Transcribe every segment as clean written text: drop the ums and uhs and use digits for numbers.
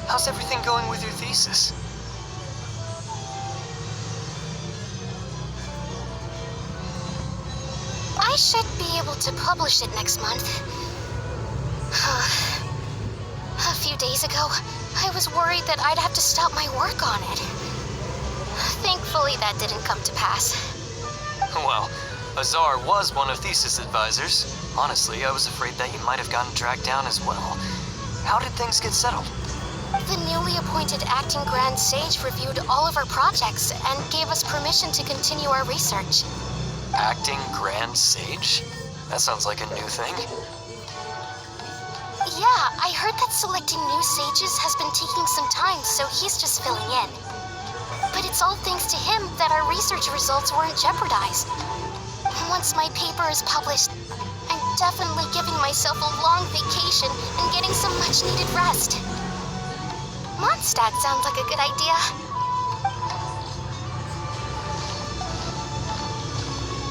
How's everything going with your thesis? I should be able to publish it next month. A few days ago, I was worried that I'd have to stop my work on it. Thankfully, that didn't come to pass. Well, Azar was one of thesis advisors. Honestly, I was afraid that you might have gotten dragged down as well. How did things get settled? The newly appointed acting Grand Sage reviewed all of our projects and gave us permission to continue our research. Acting Grand Sage? That sounds like a new thing. Yeah, I heard that selecting new sages has been taking some time, so he's just filling in. But it's all thanks to him that our research results weren't jeopardized. Once my paper is published, I'm definitely giving myself a long vacation and getting some much-needed rest. Mondstadt sounds like a good idea.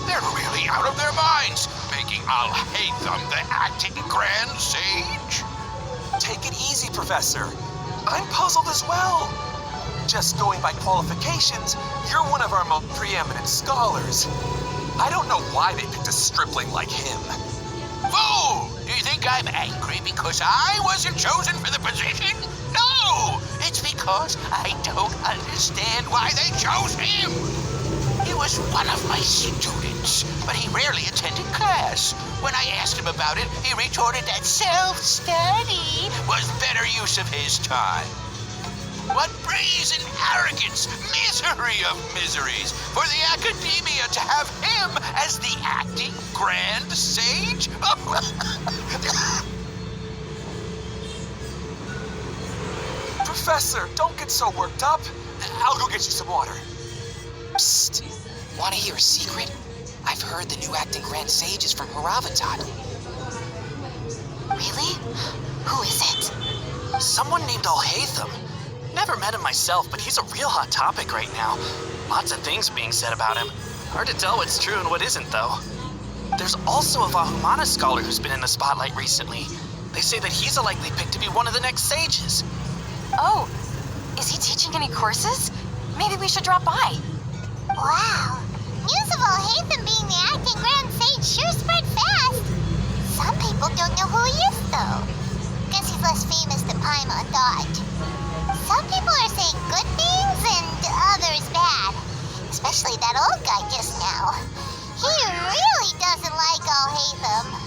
They're really out of their minds, making Alhaitham the acting Grand Sage. Take it easy, Professor. I'm puzzled as well. Just going by qualifications, you're one of our most preeminent scholars. I don't know why they picked a stripling like him. Fool! Do you think I'm angry because I wasn't chosen for the position? No! It's because I don't understand why they chose him. He was one of my students, but he rarely attended class. When I asked him about it, he retorted that self-study was better use of his time. What brazen arrogance, misery of miseries, for the Akademiya to have him as the acting Grand Sage? Professor, don't get so worked up. I'll go get you some water. Psst. Want to hear a secret? I've heard the new acting Grand Sage is from Haravatat. Really? Who is it? Someone named Alhaitham. Never met him myself, but he's a real hot topic right now. Lots of things being said about him. Hard to tell what's true and what isn't, though. There's also a Vahumana scholar who's been in the spotlight recently. They say that he's a likely pick to be one of the next sages. Oh, is he teaching any courses? Maybe we should drop by. Wow. News of Alhaitham being the acting Grand Sage sure spread fast. Some people don't know who he is, though. Guess he's less famous than Paimon thought. Some people are saying good things and others bad. Especially that old guy just now. He really doesn't like Alhaitham.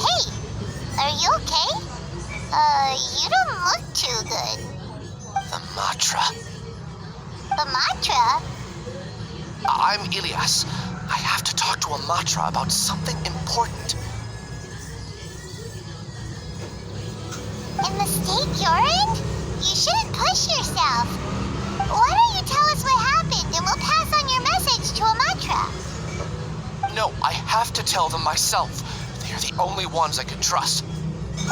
Hey, are you okay? You don't look too good. The mantra. The mantra? I'm Ilyas. I have to talk to a mantra about something important. In the state you're in? You shouldn't push yourself. Why don't you tell us what happened and we'll pass on your message to a mantra? No, I have to tell them myself. They're the only ones I can trust.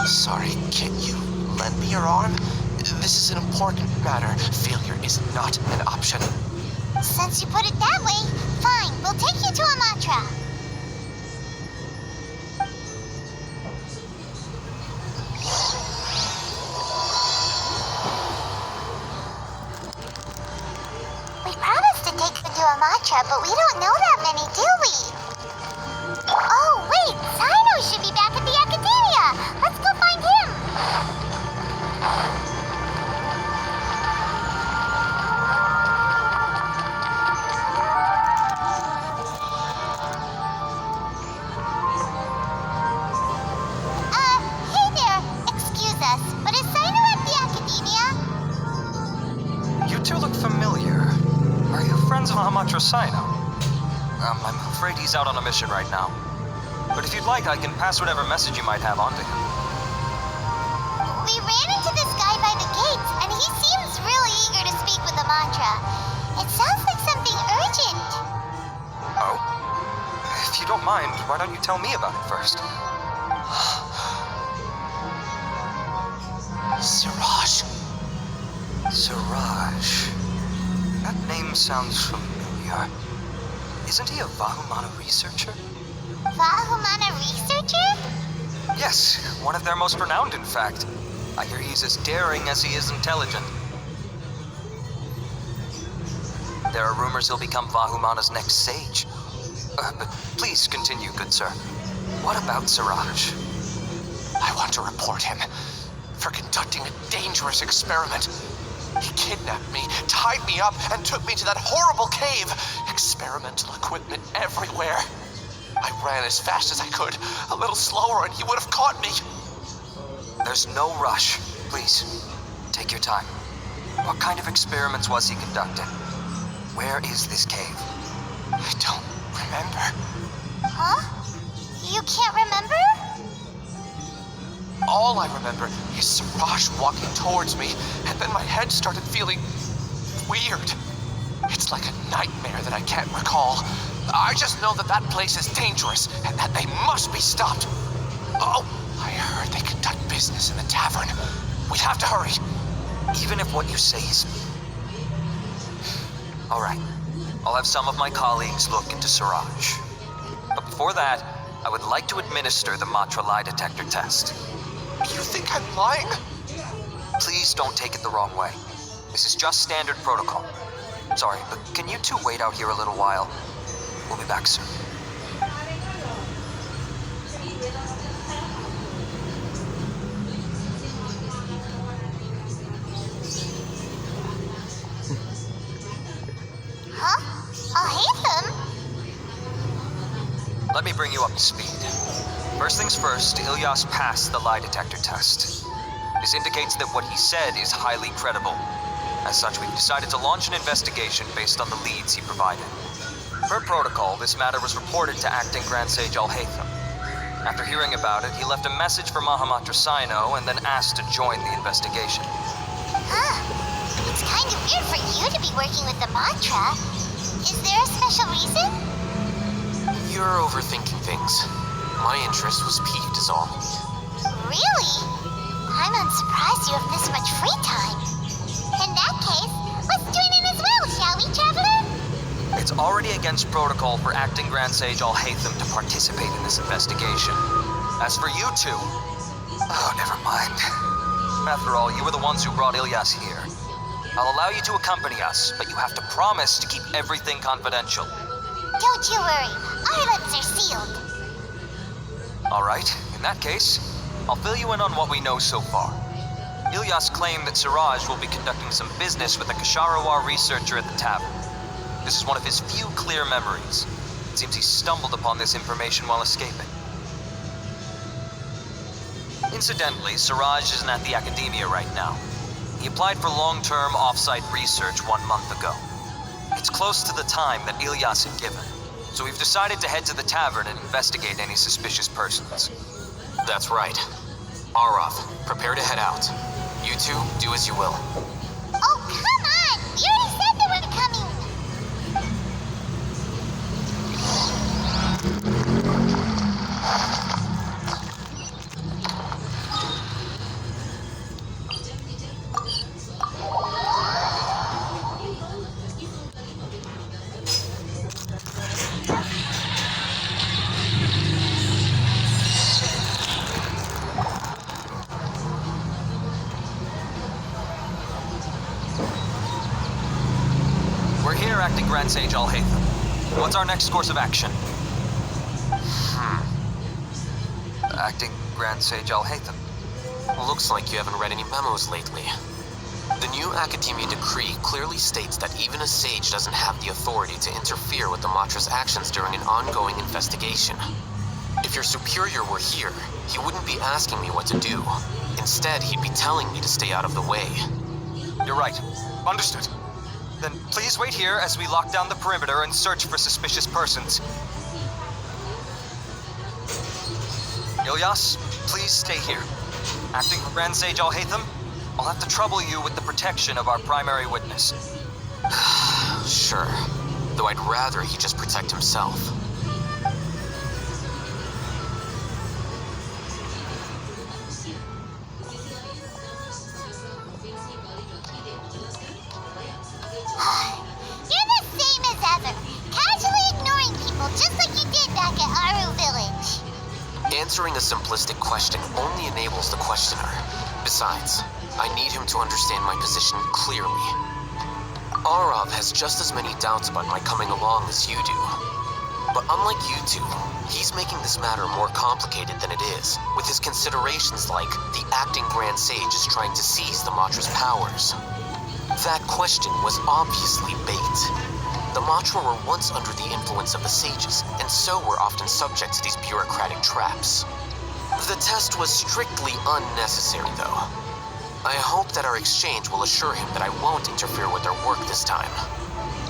Sorry, can you lend me your arm? This is an important matter. Failure is not an option. Since you put it that way, fine, we'll take you to a mantra. We promised to take you to a mantra, but we don't know that many, do we? Oh, wait, Sino should be back at the Akademiya. Let's go find him. Sino. I'm afraid he's out on a mission right now. But if you'd like, I can pass whatever message you might have on to him. We ran into this guy by the gates, and he seems really eager to speak with the mantra. It sounds like something urgent. Oh? If you don't mind, why don't you tell me about it first? Siraj. Siraj. That name sounds familiar. Isn't he a Vahumana researcher? Vahumana researcher? Yes, one of their most renowned, in fact. I hear he's as daring as he is intelligent. There are rumors he'll become Vahumana's next sage. But please continue, good sir. What about Siraj? I want to report him for conducting a dangerous experiment. He kidnapped me, tied me up, and took me to that horrible cave. Experimental equipment everywhere. I ran as fast as I could, a little slower, and he would have caught me. There's no rush. Please, take your time. What kind of experiments was he conducting? Where is this cave? I don't remember. Huh? You can't remember? All I remember is Siraj walking towards me, and then my head started feeling weird. It's like a nightmare that I can't recall. I just know that that place is dangerous, and that they must be stopped. Oh, I heard they conduct business in the tavern. We have to hurry. Even if what you say is... All right. I'll have some of my colleagues look into Siraj. But before that, I would like to administer the Matra lie detector test. You think I'm lying? Please don't take it the wrong way. This is just standard protocol. Sorry, but can you two wait out here a little while? We'll be back soon. Huh? Alhaitham? Let me bring you up to speed. First things first, Ilyas passed the lie detector test. This indicates that what he said is highly credible. As such, we've decided to launch an investigation based on the leads he provided. Per protocol, this matter was reported to Acting Grand Sage Alhaitham. After hearing about it, he left a message for Mahamatra Sino and then asked to join the investigation. Huh. It's kind of weird for you to be working with the mantra. Is there a special reason? You're overthinking things. My interest was piqued is all. Really? I'm unsurprised you have this much free time. In that case, let's join in as well, shall we, Traveler? It's already against protocol for Acting Grand Sage Alhaitham to participate in this investigation. As for you two... Oh, never mind. After all, you were the ones who brought Ilyas here. I'll allow you to accompany us, but you have to promise to keep everything confidential. Don't you worry. Our lips are sealed. All right, in that case, I'll fill you in on what we know so far. Ilyas claimed that Siraj will be conducting some business with a Kasharawar researcher at the tavern. This is one of his few clear memories. It seems he stumbled upon this information while escaping. Incidentally, Siraj isn't at the Akademiya right now. He applied for long-term off-site research 1 month ago. It's close to the time that Ilyas had given, so we've decided to head to the tavern and investigate any suspicious persons. That's right. Arav, prepare to head out. You two, do as you will. Oh, come on! You already said they were coming! We're here, Acting Grand Sage Alhaitham. What's our next course of action? Acting Grand Sage Alhaitham. Looks like you haven't read any memos lately. The new Akademiya decree clearly states that even a sage doesn't have the authority to interfere with the Matra's actions during an ongoing investigation. If your superior were here, he wouldn't be asking me what to do. Instead, he'd be telling me to stay out of the way. You're right. Understood. Then please wait here as we lock down the perimeter and search for suspicious persons. Ilyas, please stay here. Acting Grand Sage Alhaitham, I'll have to trouble you with the protection of our primary witness. Sure. Though I'd rather he just protect himself. You're the same as ever, casually ignoring people just like you did back at Aru Village. Answering a simplistic question only enables the questioner. Besides, I need him to understand my position clearly. Arav has just as many doubts about my coming along as you do. But unlike you two, he's making this matter more complicated than it is, with his considerations like the acting Grand Sage is trying to seize the Matra's powers. That question was obviously bait. The Matra were once under the influence of the sages, and so were often subject to these bureaucratic traps. The test was strictly unnecessary, though. I hope that our exchange will assure him that I won't interfere with their work this time.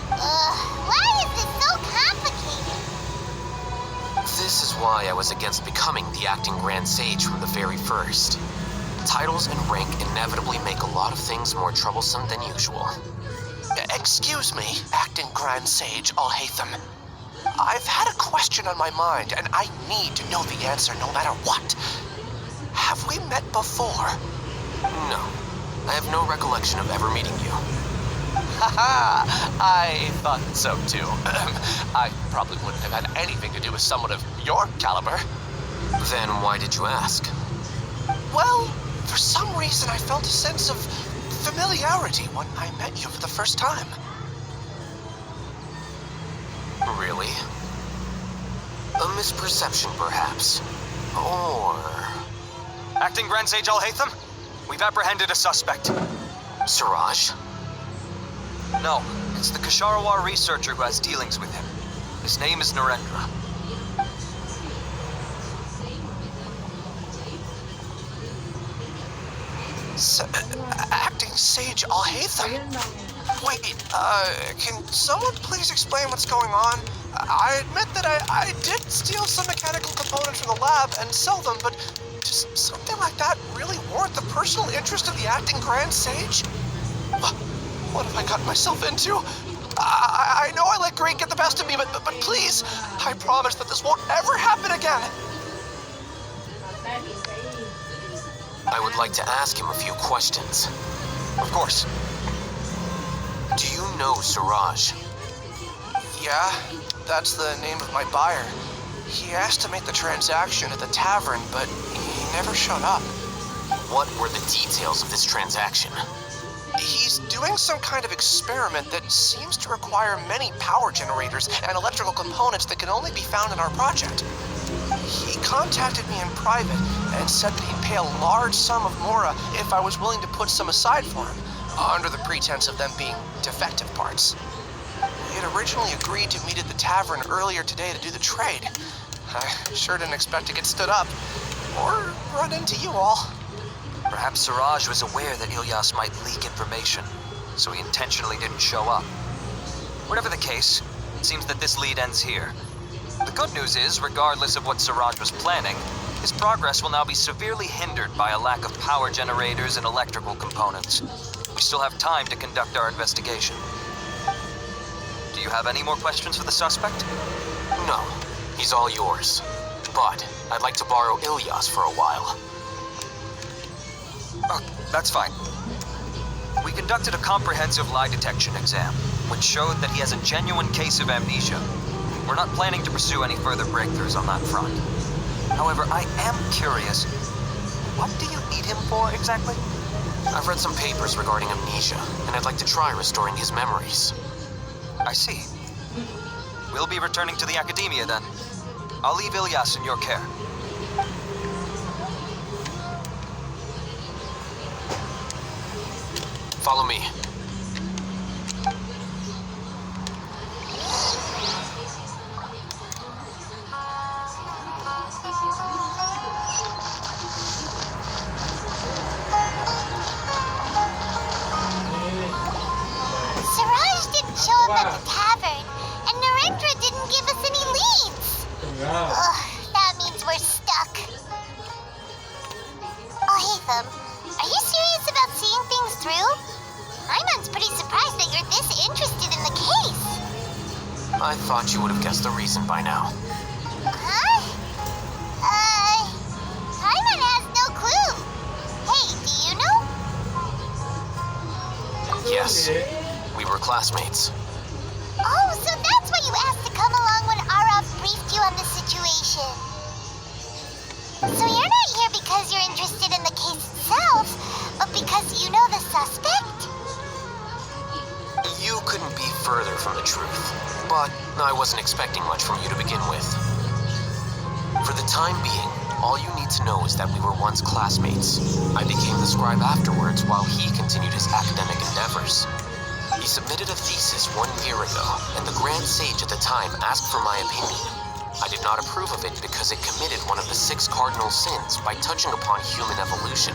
Why is this so complicated? This is why I was against becoming the acting Grand Sage from the very first. Titles and rank inevitably make a lot of things more troublesome than usual. Excuse me, acting Grand Sage Alhaitham. I've had a question on my mind, and I need to know the answer no matter what. Have we met before? No, I have no recollection of ever meeting you. Haha, I thought so too. I probably wouldn't have had anything to do with someone of your caliber. Then why did you ask? Well, for some reason I felt a sense of familiarity when I met you for the first time. Really? A misperception, perhaps. Or... Acting Grand Sage Alhaitham, we've apprehended a suspect. Siraj? No, it's the Kasharawar researcher who has dealings with him. His name is Narendra. Acting Sage Alhaitham? Wait, can someone please explain what's going on? I admit that I did steal some mechanical components from the lab and sell them, but does something like that really warrant the personal interest of the acting Grand Sage? What have I gotten myself into? I know I let greed get the best of me, but please, I promise that this won't ever happen again. I would like to ask him a few questions. Of course. Do you know Siraj? Yeah, that's the name of my buyer. He asked to make the transaction at the tavern, but he never showed up. What were the details of this transaction? He's doing some kind of experiment that seems to require many power generators and electrical components that can only be found in our project. He contacted me in private and said that he'd pay a large sum of Mora if I was willing to put some aside for him, under the pretense of them being defective parts. We had originally agreed to meet at the tavern earlier today to do the trade. I sure didn't expect to get stood up, or run into you all. Perhaps Siraj was aware that Ilyas might leak information, so he intentionally didn't show up. Whatever the case, it seems that this lead ends here. The good news is, regardless of what Siraj was planning, his progress will now be severely hindered by a lack of power generators and electrical components. We still have time to conduct our investigation. Do you have any more questions for the suspect? No, he's all yours. But I'd like to borrow Ilyas for a while. Oh, that's fine. We conducted a comprehensive lie detection exam, which showed that he has a genuine case of amnesia. We're not planning to pursue any further breakthroughs on that front. However, I am curious, what do you need him for exactly? I've read some papers regarding amnesia, and I'd like to try restoring his memories. I see. We'll be returning to the Akademiya then. I'll leave Ilyas in your care. Follow me. Siraj at the tavern, and Narendra didn't give us any leads. Ugh, that means we're stuck. Alhaitham, are you serious about seeing things through? Paimon's pretty surprised that you're this interested in the case. I thought you would have guessed the reason by now. Huh? Paimon has no clue. Hey, do you know? Yes, we were classmates. Oh, so that's why you asked to come along when Arav briefed you on the situation. So you're not here because you're interested in the case itself, but because you know the suspect? You couldn't be further from the truth, but I wasn't expecting much from you to begin with. For the time being, all you need to know is that we were once classmates. I became the scribe afterwards while he continued his academic endeavors. He submitted a thesis 1 year ago, and the Grand Sage at the time asked for my opinion. I did not approve of it because it committed one of the 6 cardinal sins by touching upon human evolution.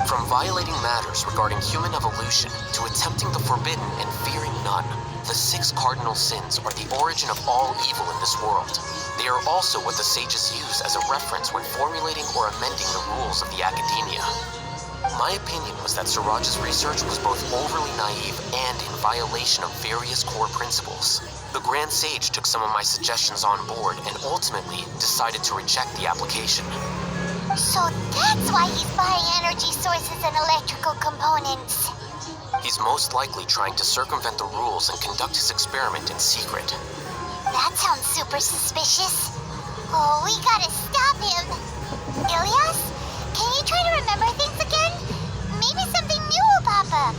From violating matters regarding human evolution to attempting the forbidden and fearing none, the 6 cardinal sins are the origin of all evil in this world. They are also what the sages use as a reference when formulating or amending the rules of the Akademiya. My opinion was that Siraj's research was both overly naive and in violation of various core principles. The Grand Sage took some of my suggestions on board and ultimately decided to reject the application. So that's why he's buying energy sources and electrical components. He's most likely trying to circumvent the rules and conduct his experiment in secret. That sounds super suspicious. Oh, we gotta stop him. Ilyas, can you try to remember things again? Maybe something new will pop up.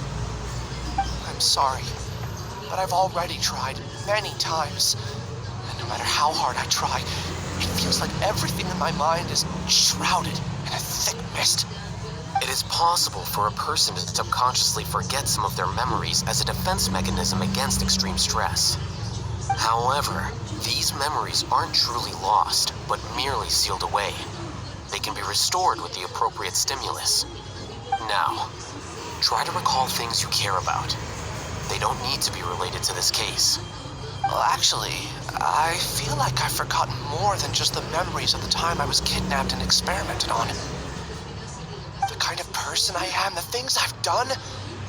I'm sorry, but I've already tried many times. And no matter how hard I try, it feels like everything in my mind is shrouded in a thick mist. It is possible for a person to subconsciously forget some of their memories as a defense mechanism against extreme stress. However, these memories aren't truly lost, but merely sealed away. They can be restored with the appropriate stimulus. Now, try to recall things you care about. They don't need to be related to this case. Well, actually, I feel like I've forgotten more than just the memories of the time I was kidnapped and experimented on. The kind of person I am, the things I've done,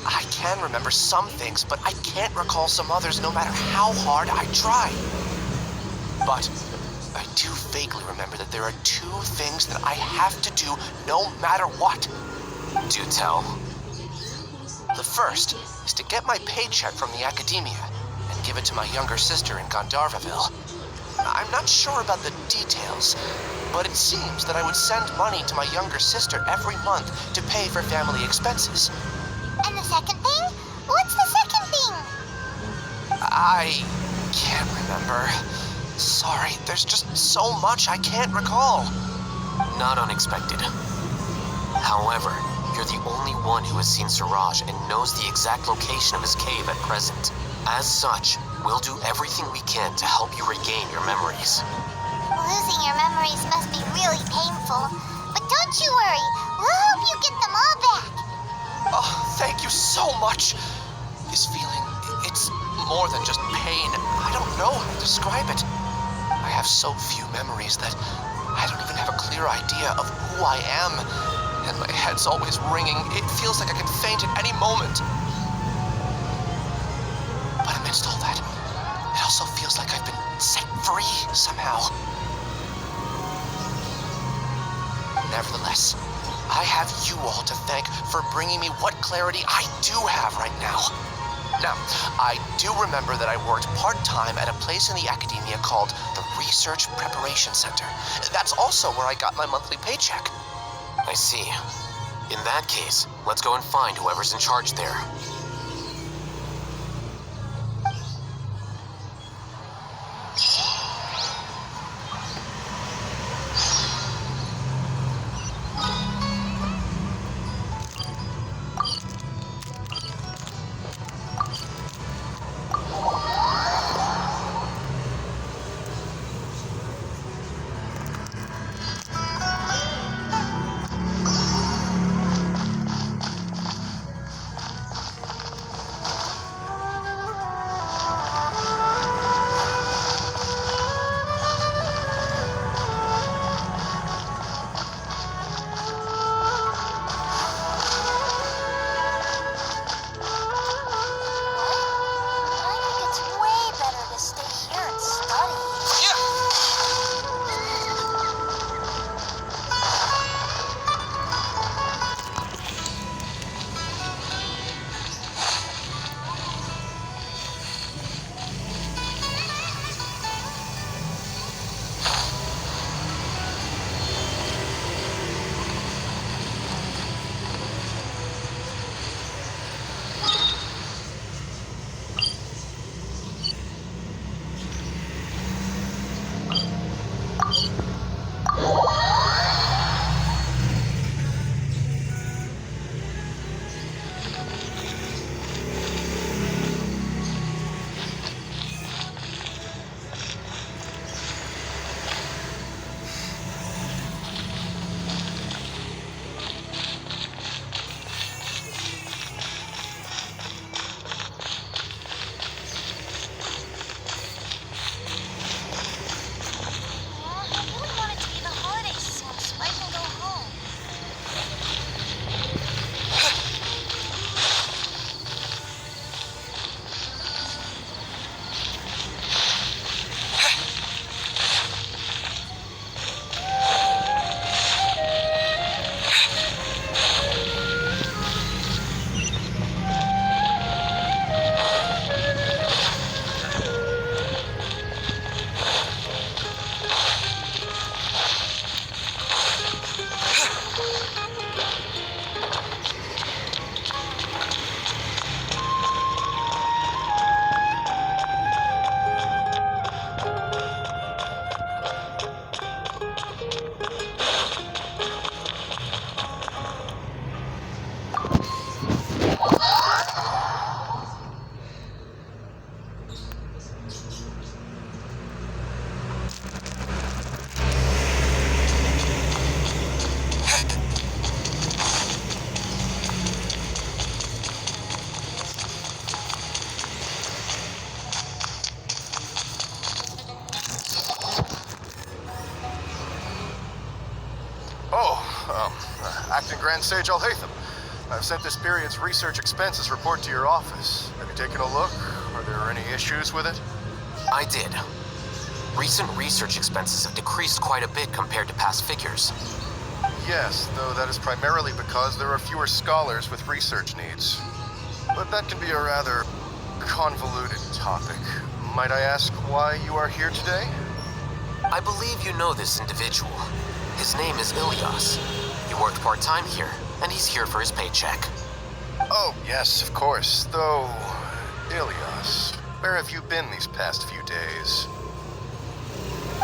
I can remember some things, but I can't recall some others no matter how hard I try. But I do vaguely remember that there are 2 things that I have to do no matter what. Do tell. The first is to get my paycheck from the Akademiya and give it to my younger sister in Gandharvaville. I'm not sure about the details, but it seems that I would send money to my younger sister every month to pay for family expenses. And the second thing? What's the second thing? I can't remember. Sorry, there's just so much I can't recall. Not unexpected. However, you're the only one who has seen Siraj and knows the exact location of his cave at present. As such, we'll do everything we can to help you regain your memories. Losing your memories must be really painful. But don't you worry, we'll help you get them all back. Oh, thank you so much. This feeling, it's more than just pain. I don't know how to describe it. I have so few memories that I don't even have a clear idea of who I am. And my head's always ringing. It feels like I could faint at any moment. But amidst all that, it also feels like I've been set free somehow. Nevertheless, I have you all to thank for bringing me what clarity I do have right now. Now, I do remember that I worked part-time at a place in the Akademiya called the Research Preparation Center. That's also where I got my monthly paycheck. I see. In that case, let's go and find whoever's in charge there. Grand Sage Alhaitham. I've sent this period's research expenses report to your office. Have you taken a look? Are there any issues with it? I did. Recent research expenses have decreased quite a bit compared to past figures. Yes, though that is primarily because there are fewer scholars with research needs. But that can be a rather convoluted topic. Might I ask why you are here today? I believe you know this individual. His name is Ilyas. He worked part-time here, and he's here for his paycheck. Oh, yes, of course. Though, Ilyas, where have you been these past few days?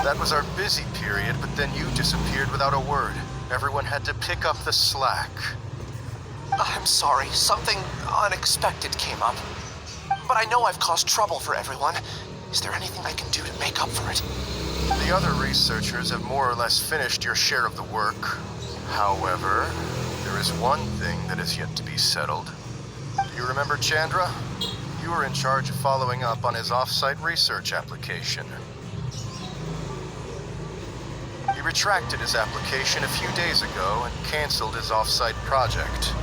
That was our busy period, but then you disappeared without a word. Everyone had to pick up the slack. I'm sorry, something unexpected came up. But I know I've caused trouble for everyone. Is there anything I can do to make up for it? The other researchers have more or less finished your share of the work. However, there is one thing that is yet to be settled. Do you remember Chandra? You were in charge of following up on his off-site research application. He retracted his application a few days ago and canceled his off-site project.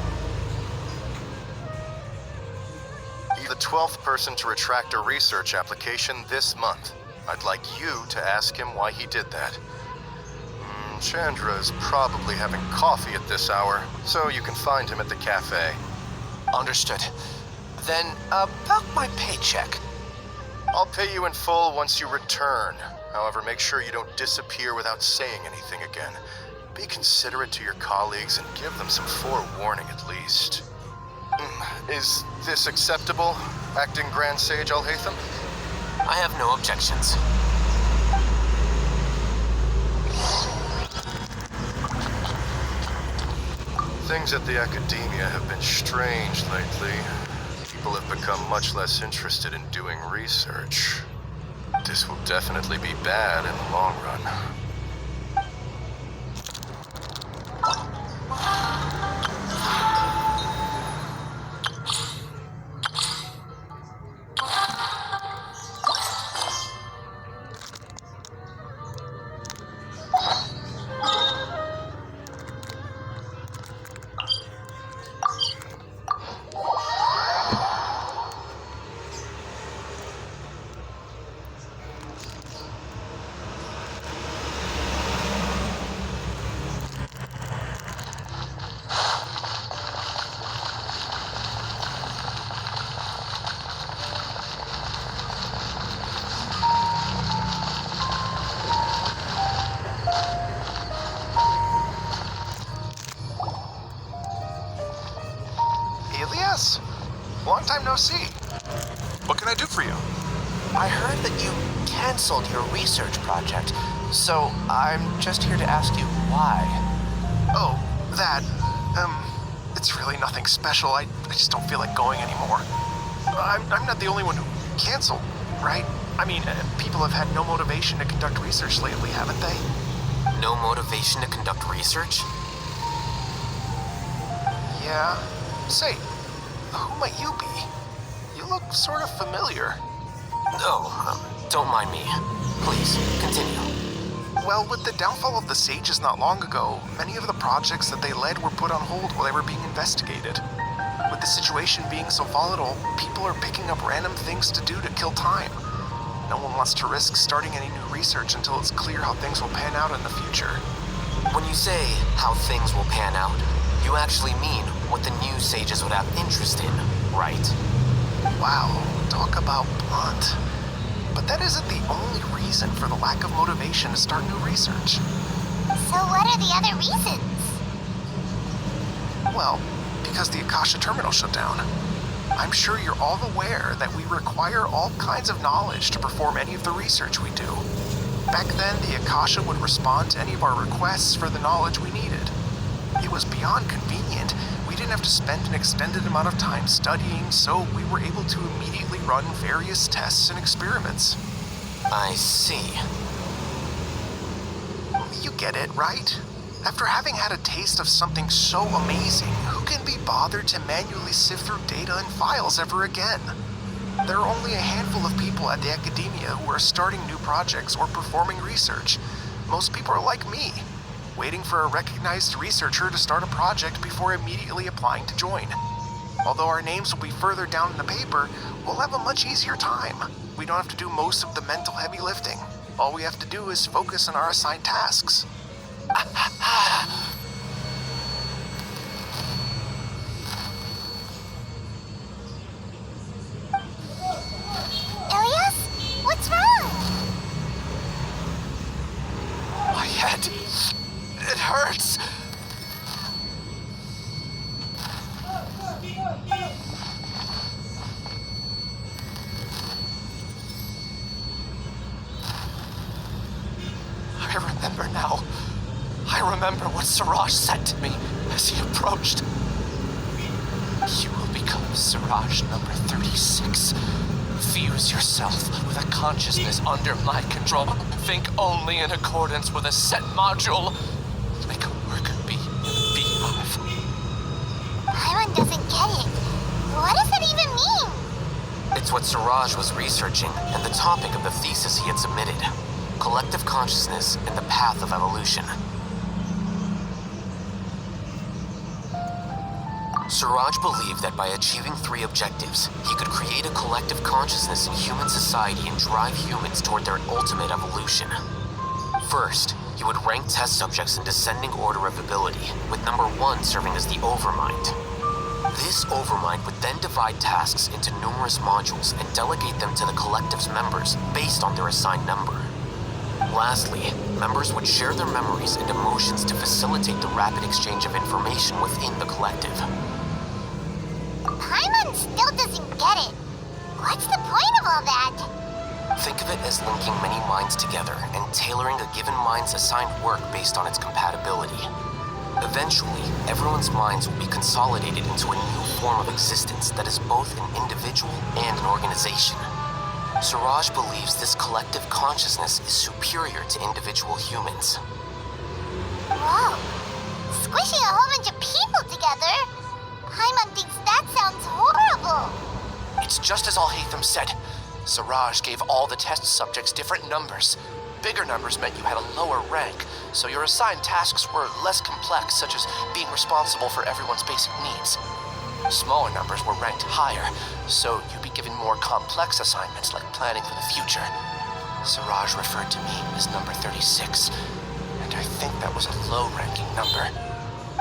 He's the 12th person to retract a research application this month. I'd like you to ask him why he did that. Chandra is probably having coffee at this hour, so you can find him at the cafe. Understood. Then, about my paycheck. I'll pay you in full once you return. However, make sure you don't disappear without saying anything again. Be considerate to your colleagues and give them some forewarning at least. Is this acceptable, Acting Grand Sage Alhaitham? I have no objections. Things at the Akademiya have been strange lately. People have become much less interested in doing research. This will definitely be bad in the long run. Ilyas? Long time no see. What can I do for you? I heard that you canceled your research project, so I'm just here to ask you why. Oh, that, it's really nothing special. I just don't feel like going anymore. I'm not the only one who canceled, right? I mean, people have had no motivation to conduct research lately, haven't they? No motivation to conduct research? Yeah. Say, who might you be? You look sort of familiar. No, don't mind me. Please, continue. Well, with the downfall of the Sages not long ago, many of the projects that they led were put on hold while they were being investigated. With the situation being so volatile, people are picking up random things to do to kill time. No one wants to risk starting any new research until it's clear how things will pan out in the future. When you say how things will pan out, you actually mean what the new sages would have interest in, right? Wow, talk about blunt. But that isn't the only reason for the lack of motivation to start new research. So what are the other reasons? Well, because the Akasha terminal shut down. I'm sure you're all aware that we require all kinds of knowledge to perform any of the research we do. Back then, the Akasha would respond to any of our requests for the knowledge we needed. It was beyond convenient. We didn't have to spend an extended amount of time studying, so we were able to immediately run various tests and experiments. I see. You get it, right? After having had a taste of something so amazing, who can be bothered to manually sift through data and files ever again? There are only a handful of people at the Akademiya who are starting new projects or performing research. Most people are like me. waiting for a recognized researcher to start a project before immediately applying to join. Although our names will be further down in the paper, we'll have a much easier time. We don't have to do most of the mental heavy lifting. All we have to do is focus on our assigned tasks. Ilias? What's wrong? My head. It hurts. I remember now. I remember what Siraj said to me as he approached. You will become Siraj number 36. Fuse yourself with a consciousness under my control. Think only in accordance with a set module. Make a worker bee beehive. Paimon doesn't get it. What does that even mean? It's what Siraj was researching and the topic of the thesis he had submitted. Collective consciousness and the path of evolution. Siraj believed that by achieving 3 objectives, he could create a collective consciousness in human society and drive humans toward their ultimate evolution. First, he would rank test subjects in descending order of ability, with number 1 serving as the overmind. This overmind would then divide tasks into numerous modules and delegate them to the collective's members based on their assigned number. Lastly, members would share their memories and emotions to facilitate the rapid exchange of information within the collective. Paimon still doesn't get it. What's the point of all that? Think of it as linking many minds together and tailoring a given mind's assigned work based on its compatibility. Eventually, everyone's minds will be consolidated into a new form of existence that is both an individual and an organization. Siraj believes this collective consciousness is superior to individual humans. Whoa. Squishing a whole bunch of people together? Paimon thinks that sounds horrible. It's just as Alhaitham said. Siraj gave all the test subjects different numbers. Bigger numbers meant you had a lower rank, so your assigned tasks were less complex, such as being responsible for everyone's basic needs. Smaller numbers were ranked higher, so you'd be given more complex assignments like planning for the future. Siraj referred to me as number 36, and I think that was a low-ranking number.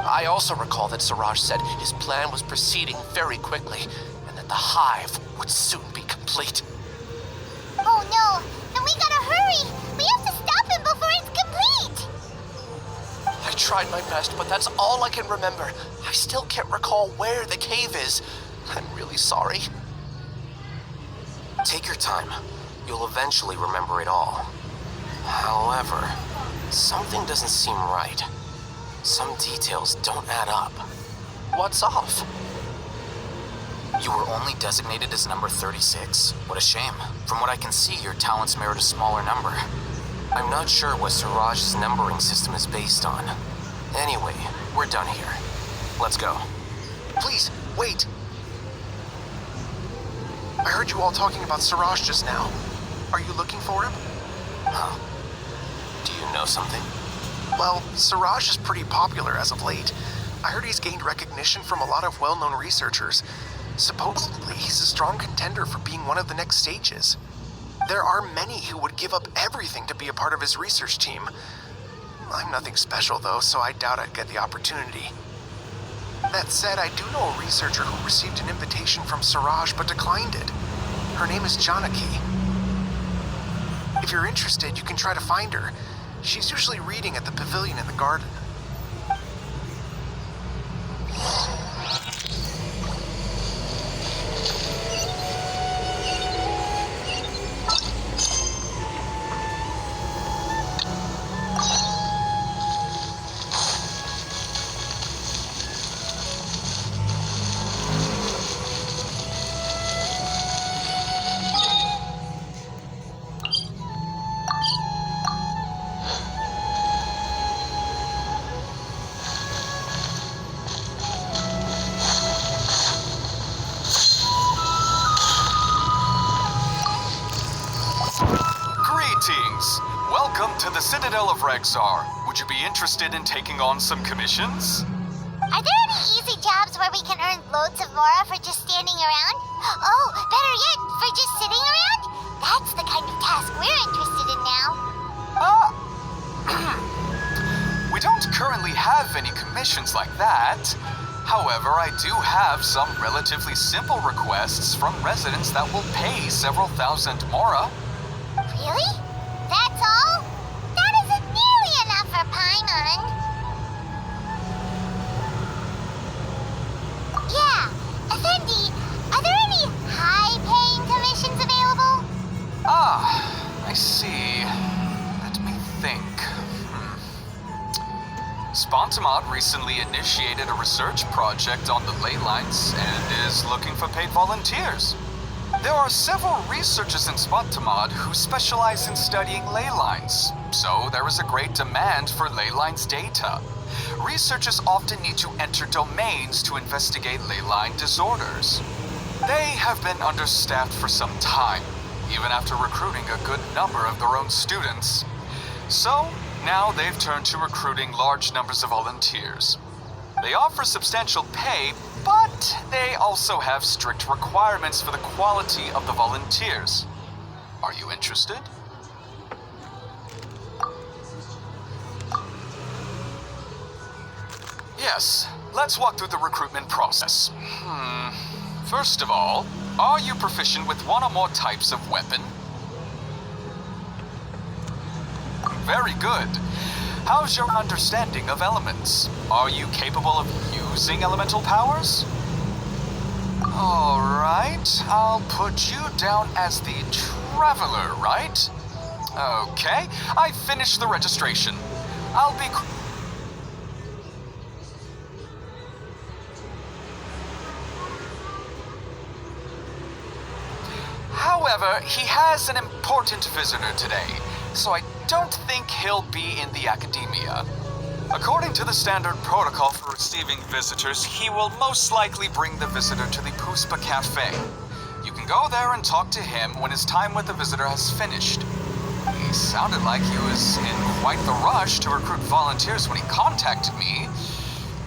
I also recall that Siraj said his plan was proceeding very quickly, and that the hive would soon be complete. Oh no, then we gotta hurry. We have to stop him before it's complete. I tried my best, but that's all I can remember. I still can't recall where the cave is. I'm really sorry. Take your time. You'll eventually remember it all. However, something doesn't seem right. Some details don't add up. What's off? You were only designated as number 36. What a shame. From what I can see, your talents merit a smaller number. I'm not sure what Siraj's numbering system is based on. Anyway, we're done here. Let's go. Please, wait. I heard you all talking about Siraj just now. Are you looking for him? Huh. Do you know something? Well, Siraj is pretty popular as of late. I heard he's gained recognition from a lot of well-known researchers. Supposedly, he's a strong contender for being one of the next sages. There are many who would give up everything to be a part of his research team. I'm nothing special, though, so I doubt I'd get the opportunity. That said, I do know a researcher who received an invitation from Siraj but declined it. Her name is Janaki. If you're interested, you can try to find her. She's usually reading at the pavilion in the garden. Welcome to the Citadel of Rexar. Would you be interested in taking on some commissions? Are there any easy jobs where we can earn loads of mora for just standing around? Oh, better yet, for just sitting around? That's the kind of task we're interested in now. We don't currently have any commissions like that. However, I do have some relatively simple requests from residents that will pay several thousand mora. Really? That's all? That isn't nearly enough for Paimon. Yeah, Effendi, are there any high-paying commissions available? Ah, I see. Let me think. Spontamod recently initiated a research project on the ley lines and is looking for paid volunteers. There are several researchers in Spontamod who specialize in studying ley lines, so there is a great demand for ley lines data. Researchers often need to enter domains to investigate ley line disorders. They have been understaffed for some time, even after recruiting a good number of their own students. So, now they've turned to recruiting large numbers of volunteers. They offer substantial pay, but they also have strict requirements for the quality of the volunteers. Are you interested? Yes, let's walk through the recruitment process. First of all, are you proficient with one or more types of weapon? Very good. How's your understanding of elements? Are you capable of using elemental powers? Alright, I'll put you down as the Traveler, right? Okay, I finished the registration. I'll be... However, he has an important visitor today, so I don't think he'll be in the Akademiya. According to the standard protocol for receiving visitors, he will most likely bring the visitor to the Puspa Cafe. You can go there and talk to him when his time with the visitor has finished. He sounded like he was in quite the rush to recruit volunteers when he contacted me,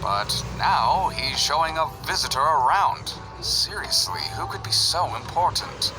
but now he's showing a visitor around. Seriously, who could be so important?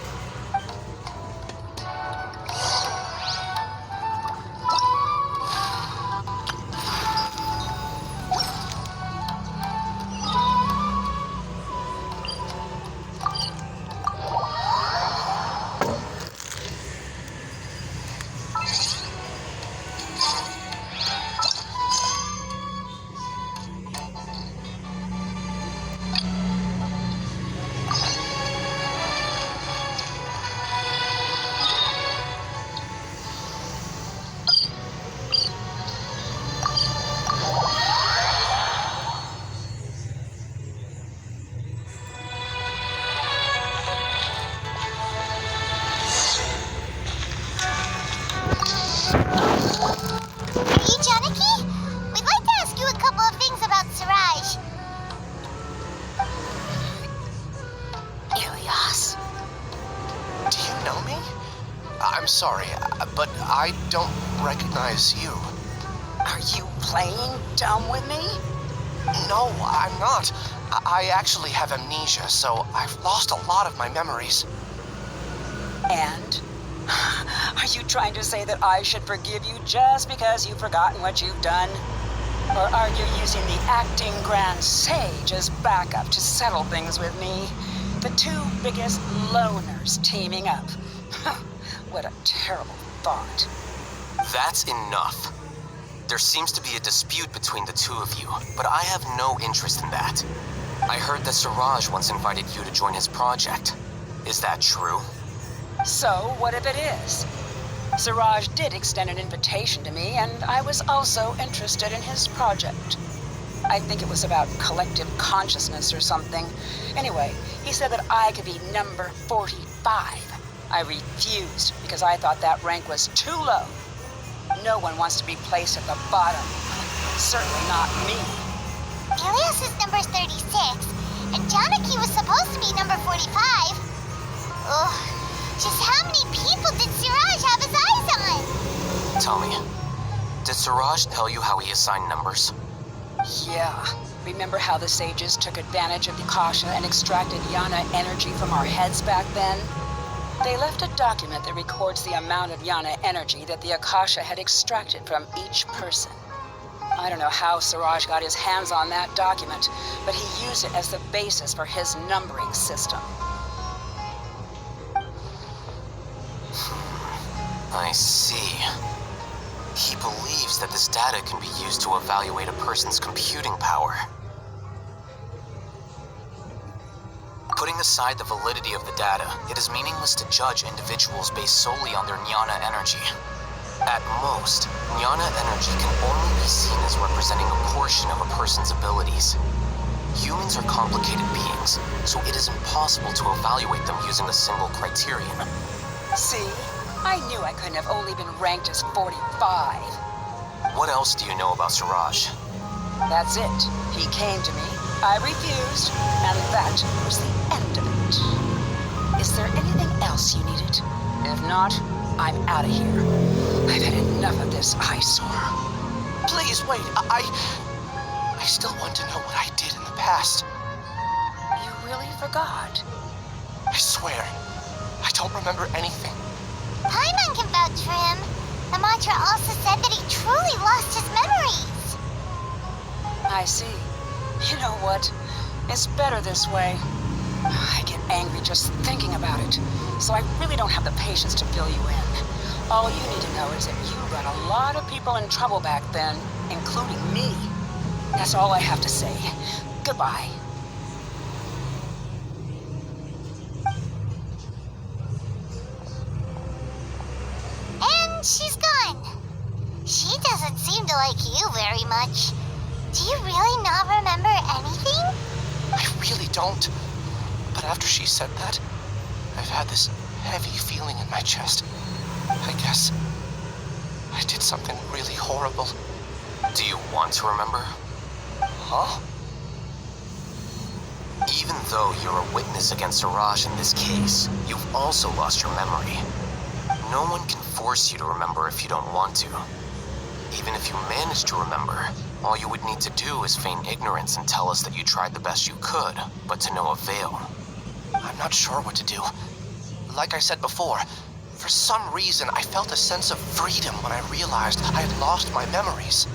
Sorry, but I don't recognize you. Are you playing dumb with me? No, I'm not. I actually have amnesia, so I've lost a lot of my memories. And? Are you trying to say that I should forgive you just because you've forgotten what you've done? Or are you using the acting Grand Sage as backup to settle things with me? The two biggest loners teaming up. What a terrible thought. That's enough. There seems to be a dispute between the two of you, but I have no interest in that. I heard that Siraj once invited you to join his project. Is that true? So, what if it is? Siraj did extend an invitation to me, and I was also interested in his project. I think it was about collective consciousness or something. Anyway, he said that I could be number 45. I refused because I thought that rank was too low. No one wants to be placed at the bottom. Certainly not me. Ilias is number 36, and Janaki was supposed to be number 45. Ugh, just how many people did Siraj have his eyes on? Tell me, did Suraj tell you how he assigned numbers? Yeah. Remember how the sages took advantage of the Akasha and extracted Yana energy from our heads back then? They left a document that records the amount of Yana energy that the Akasha had extracted from each person. I don't know how Suraj got his hands on that document, but he used it as the basis for his numbering system. I see. He believes that this data can be used to evaluate a person's computing power. Putting aside the validity of the data, it is meaningless to judge individuals based solely on their jnana energy. At most, jnana energy can only be seen as representing a portion of a person's abilities. Humans are complicated beings, so it is impossible to evaluate them using a single criterion. See? I knew I couldn't have only been ranked as 45. What else do you know about Suraj? That's it. He came to me, I refused, and that was the end of it. Is there anything else you needed? If not, I'm out of here. I've had enough of this eyesore. Please, wait. I still want to know what I did in the past. You really forgot? I swear, I don't remember anything. Paimon can vouch for him. The mantra also said that he truly lost his memories. I see. You know what? It's better this way. I get angry just thinking about it, so I really don't have the patience to fill you in. All you need to know is that you got a lot of people in trouble back then, including me. That's all I have to say. Goodbye. And she's gone. She doesn't seem to like you very much. Do you really not remember anything? I really don't. But after she said that, I've had this heavy feeling in my chest. I guess I did something really horrible. Do you want to remember? Huh? Even though you're a witness against Suraj in this case, you've also lost your memory. No one can force you to remember if you don't want to. Even if you manage to remember, all you would need to do is feign ignorance and tell us that you tried the best you could, but to no avail. I'm not sure what to do. Like I said before, for some reason I felt a sense of freedom when I realized I had lost my memories.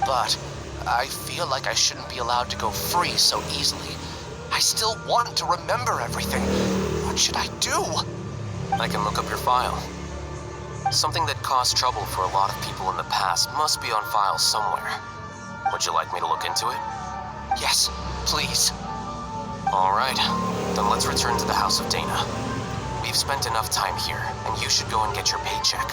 But I feel like I shouldn't be allowed to go free so easily. I still want to remember everything. What should I do? I can look up your file. Something that caused trouble for a lot of people in the past must be on file somewhere. Would you like me to look into it? Yes, please. All right, then let's return to the House of Dana. We've spent enough time here, and you should go and get your paycheck.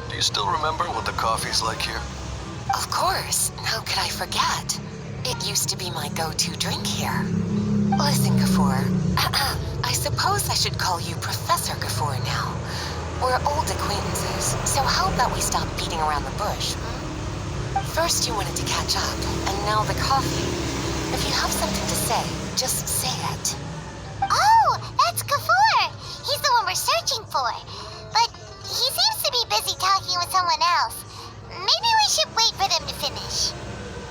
Do you still remember what the coffee's like here? Of course. How could I forget? It used to be my go-to drink here. Listen, Gafur. I suppose I should call you Professor Gafur now. We're old acquaintances, so how about we stop beating around the bush, First you wanted to catch up, and now the coffee. If you have something to say, just say it. Oh, that's Gafur. He's the one we're searching for. But he seems to be busy talking with someone else. Maybe we should wait for them to finish.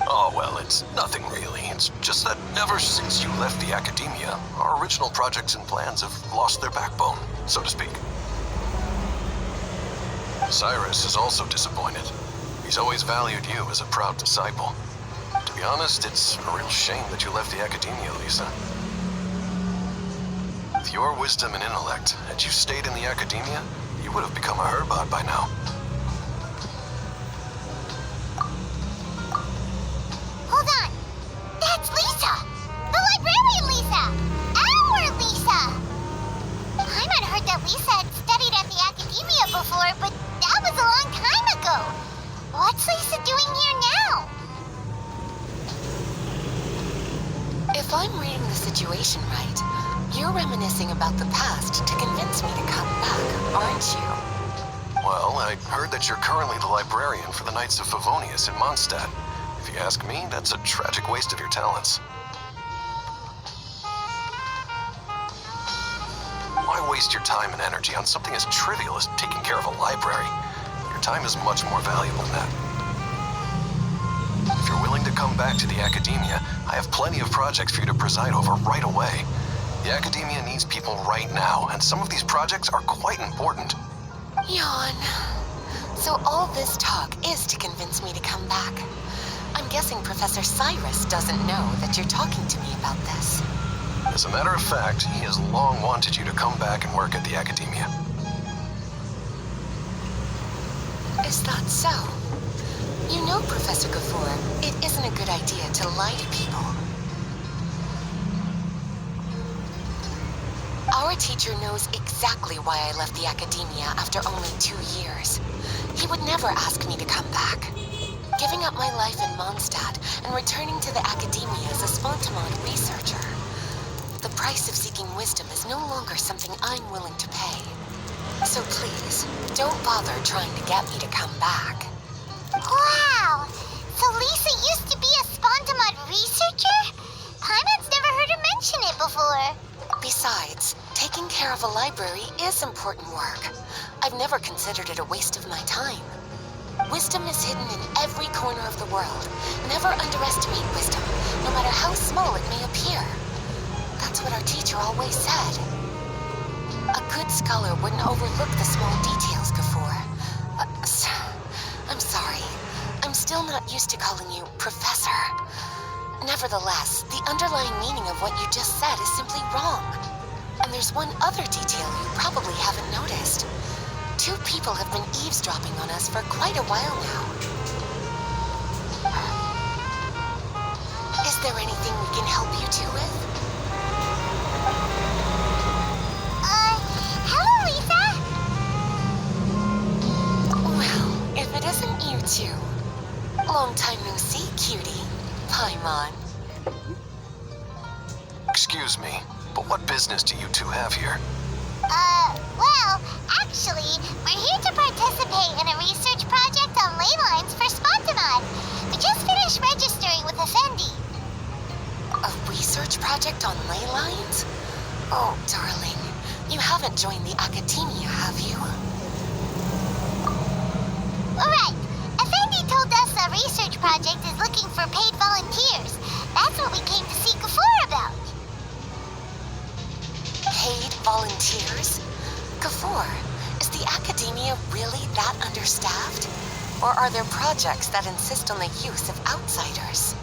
Oh, well, it's nothing really. It's just that ever since you left the Akademiya, our original projects and plans have lost their backbone, so to speak. Cyrus is also disappointed. He's always valued you as a proud disciple. To be honest, it's a real shame that you left the Akademiya, Lisa. With your wisdom and intellect, had you stayed in the Akademiya, you would have become a Herbot by now. You're reminiscing about the past to convince me to come back, aren't you? Well, I heard that you're currently the librarian for the Knights of Favonius in Mondstadt. If you ask me, that's a tragic waste of your talents. Why waste your time and energy on something as trivial as taking care of a library? Your time is much more valuable than that. If you're willing to come back to the Akademiya, I have plenty of projects for you to preside over right away. The Akademiya needs people right now, and some of these projects are quite important. Yawn. So all this talk is to convince me to come back. I'm guessing Professor Cyrus doesn't know that you're talking to me about this. As a matter of fact, he has long wanted you to come back and work at the Akademiya. Is that so? You know, Professor Gafoor, it isn't a good idea to lie to people. Our teacher knows exactly why I left the Akademiya after only 2 years. He would never ask me to come back. Giving up my life in Mondstadt and returning to the Akademiya as a Spontamod researcher. The price of seeking wisdom is no longer something I'm willing to pay. So please, don't bother trying to get me to come back. Wow! So Lisa used to be a Spontamod researcher? Paimon's never heard her mention it before. Besides, taking care of a library is important work. I've never considered it a waste of my time. Wisdom is hidden in every corner of the world. Never underestimate wisdom, no matter how small it may appear. That's what our teacher always said. A good scholar wouldn't overlook the small details, Gafoor. I'm sorry. I'm still not used to calling you Professor. Nevertheless, the underlying meaning of what you just said is simply wrong. And there's one other detail you probably haven't noticed. 2 people have been eavesdropping on us for quite a while now. Is there anything we can help you two with? Hello, Lisa! Well, if it isn't you two. Long time no see, Cutie. Paimon. Excuse me, but what business do you two have here? Well, actually, we're here to participate in a research project on ley lines for Spontamod. We just finished registering with Effendi. A research project on ley lines? Oh, darling. You haven't joined the Akademiya, have you? Right. Effendi told us a research project is looking for paid volunteers. That's what we came to see Gafoor about. Paid volunteers? Gafoor, is the Akademiya really that understaffed? Or are there projects that insist on the use of outsiders?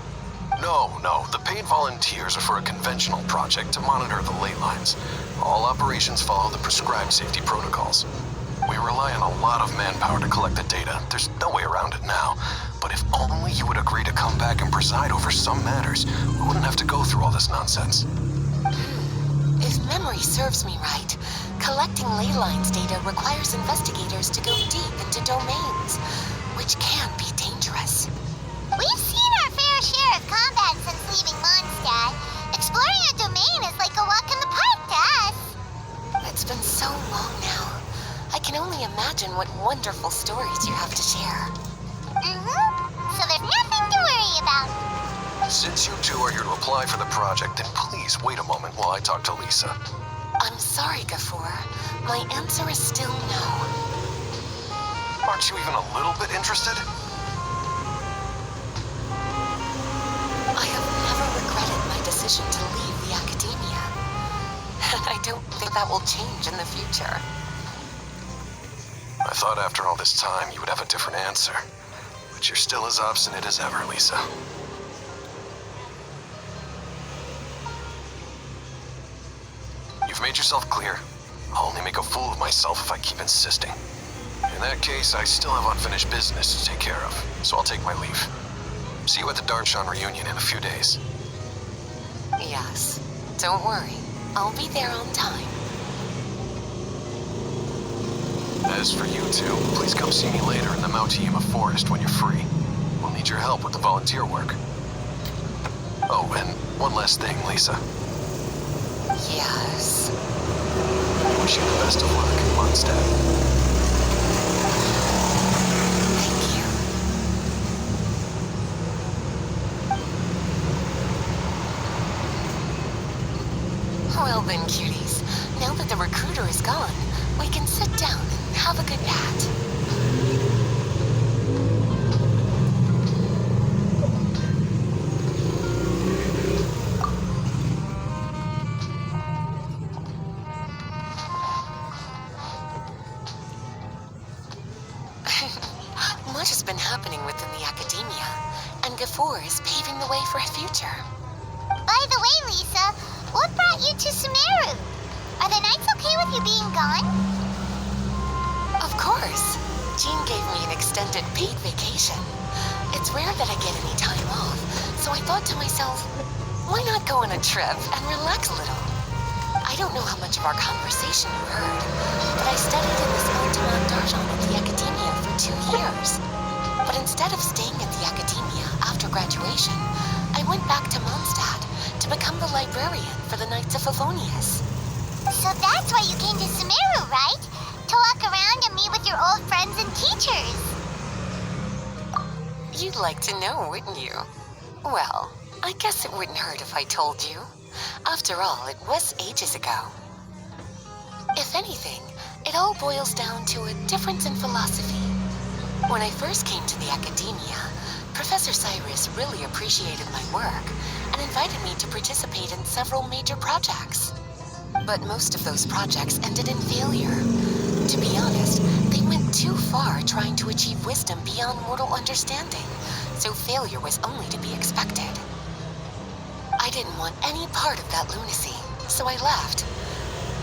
No. The paid volunteers are for a conventional project to monitor the ley lines. All operations follow the prescribed safety protocols. We rely on a lot of manpower to collect the data. There's no way around it now. But if only you would agree to come back and preside over some matters, we wouldn't have to go through all this nonsense. If memory serves me right, collecting ley lines data requires investigators to go deep into domains, which can be dangerous. We've seen our fair share of combat since leaving Mondstadt. Exploring a domain is like a walk in the park to us. It's been so long now. I can only imagine what wonderful stories you have to share. So there's nothing to worry about. Since you two are here to apply for the project, then please wait a moment while I talk to Lisa. I'm sorry, Gafoor. My answer is still no. Aren't you even a little bit interested? I have never regretted my decision to leave the Akademiya. And I don't think that will change in the future. I thought after all this time you would have a different answer. But you're still as obstinate as ever, Lisa. You've made yourself clear. I'll only make a fool of myself if I keep insisting. In that case, I still have unfinished business to take care of, so I'll take my leave. See you at the Darshan reunion in a few days. Yes. Don't worry. I'll be there on time. As for you two, please come see me later in the Mautiyama forest when you're free. We'll need your help with the volunteer work. Oh, and one last thing, Lisa. Yes. Wish you the best of luck, Mondstadt. Thank you. Well then, cuties. Now that the recruiter is gone, we can sit down and have a good chat. Much has been happening within the Akademiya, and Gafoor is paving the way for a future. By the way, Lisa, what brought you to Sumeru? Are the Knights okay with you being gone? Of course. Jean gave me an extended paid vacation. It's rare that I get any time off, so I thought to myself, why not go on a trip and relax a little? I don't know how much of our conversation you heard, but I studied in the small Darjan at the Akademiya for 2 years. But instead of staying at the Akademiya after graduation, I went back to Mondstadt to become the librarian for the Knights of Favonius. So that's why you came to Sumeru, right? To walk around and meet with your old friends and teachers. You'd like to know, wouldn't you? Well, I guess it wouldn't hurt if I told you. After all, it was ages ago. If anything, it all boils down to a difference in philosophy. When I first came to the Akademiya, Professor Cyrus really appreciated my work and invited me to participate in several major projects. But most of those projects ended in failure. To be honest, they went too far trying to achieve wisdom beyond mortal understanding, so failure was only to be expected. I didn't want any part of that lunacy, so I left.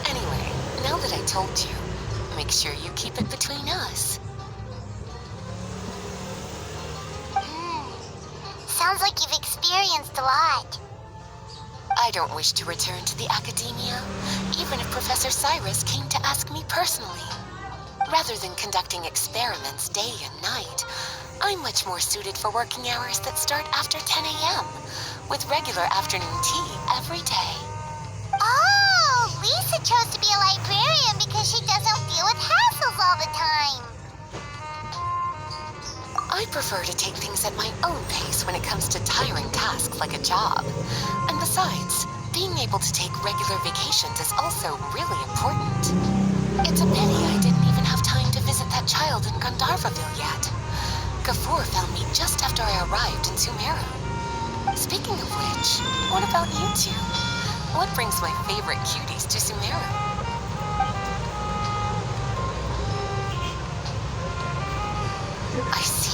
Anyway, now that I told you, make sure you keep it between us. Sounds like you've experienced a lot. I don't wish to return to the Akademiya, even if Professor Cyrus came to ask me personally. Rather than conducting experiments day and night, I'm much more suited for working hours that start after 10 a.m., with regular afternoon tea every day. Oh, Lisa chose to be a librarian because she doesn't deal with hassles all the time. I prefer to take things at my own pace when it comes to tiring tasks like a job. And besides, being able to take regular vacations is also really important. It's a pity I didn't even have time to visit that child in Gandharvaville yet. Gafoor found me just after I arrived in Sumeru. Speaking of which, what about you two? What brings my favorite cuties to Sumeru? I see.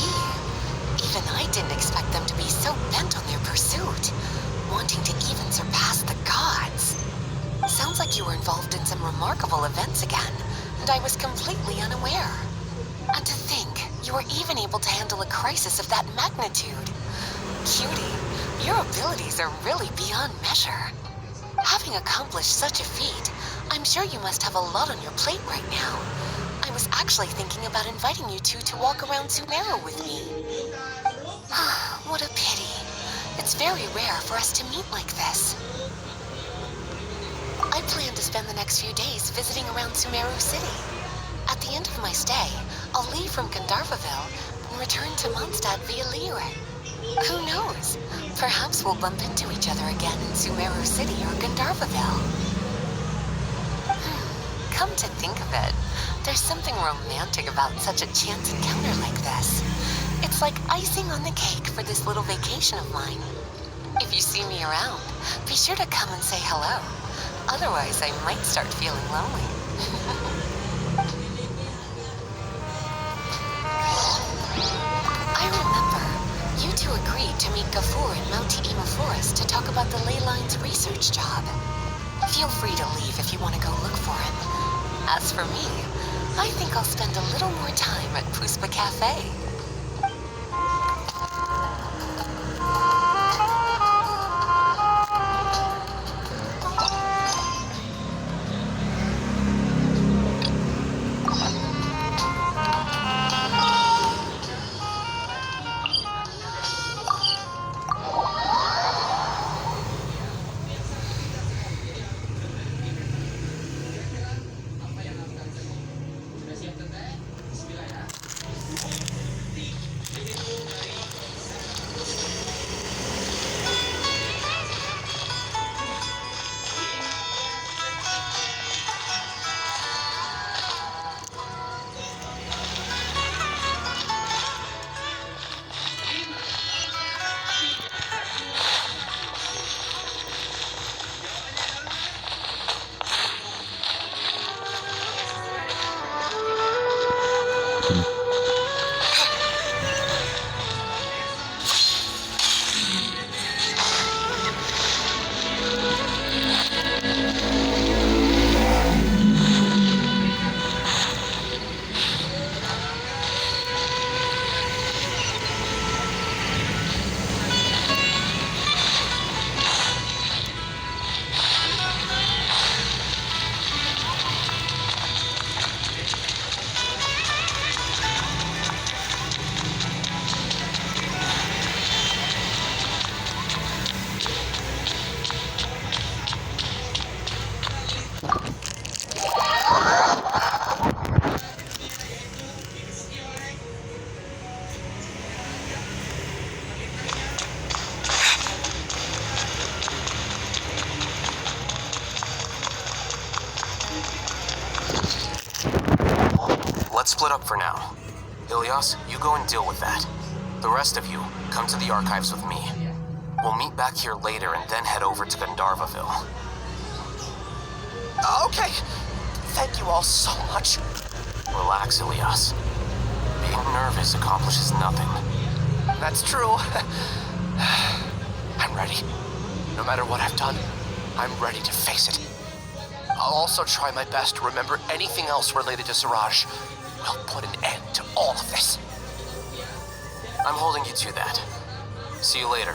Even I didn't expect them to be so bent on their pursuit, wanting to even surpass the gods. Sounds like you were involved in some remarkable events again, and I was completely unaware. And to think, you were even able to handle a crisis of that magnitude. Cutie, your abilities are really beyond measure. Having accomplished such a feat, I'm sure you must have a lot on your plate right now. I was actually thinking about inviting you two to walk around Sumeru with me. What a pity. It's very rare for us to meet like this. I plan to spend the next few days visiting around Sumeru City. At the end of my stay, I'll leave from Gandharvaville and return to Mondstadt via Liyue. Who knows? Perhaps we'll bump into each other again in Sumeru City or Gandharvaville. Come to think of it, there's something romantic about such a chance encounter like this. It's like icing on the cake for this little vacation of mine. If you see me around, be sure to come and say hello. Otherwise, I might start feeling lonely. I remember, you two agreed to meet Gafoor in Mount Ima Forest to talk about the ley lines research job. Feel free to leave if you want to go look for him. As for me, I think I'll spend a little more time at Puspa Cafe. Let's split up for now. Ilias, you go and deal with that. The rest of you, come to the archives with me. We'll meet back here later and then head over to Gandharvaville. Okay. Thank you all so much. Relax, Ilias. Being nervous accomplishes nothing. That's true. I'm ready. No matter what I've done, I'm ready to face it. I'll also try my best to remember anything else related to Siraj. We'll put an end to all of this. I'm holding you to that. See you later.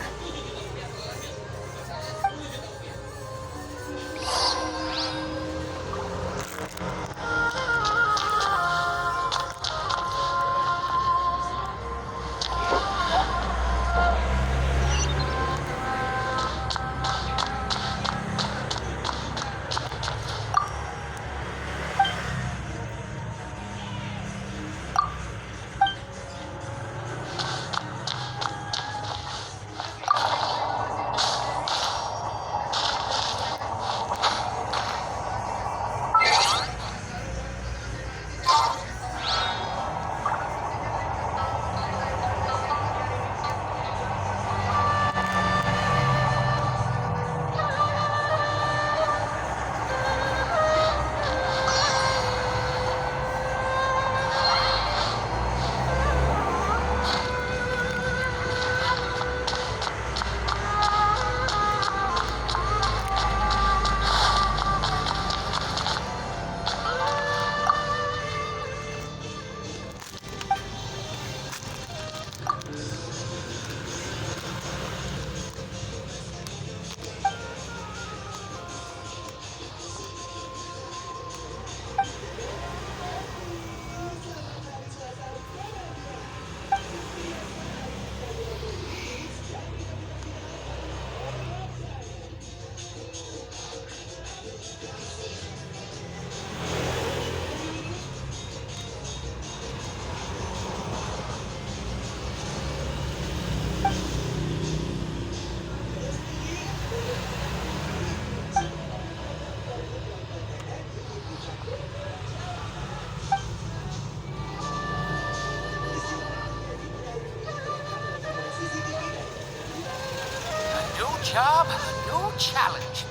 Job, new challenge.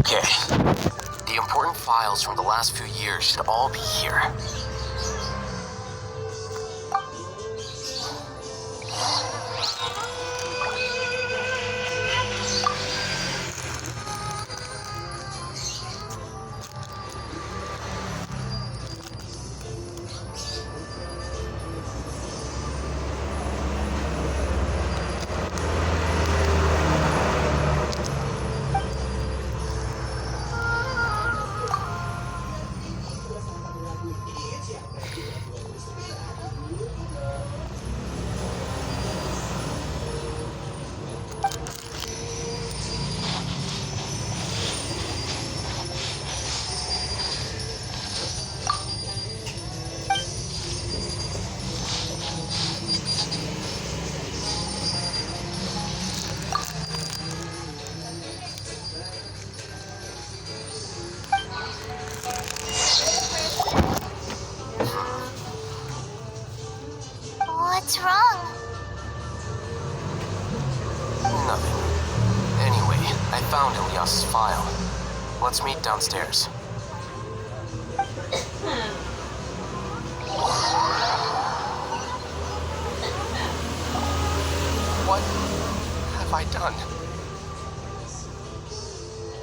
Okay. The important files from the last few years should all be here. What's wrong? Nothing. Anyway, I found Ilyas's file. Let's meet downstairs. What have I done?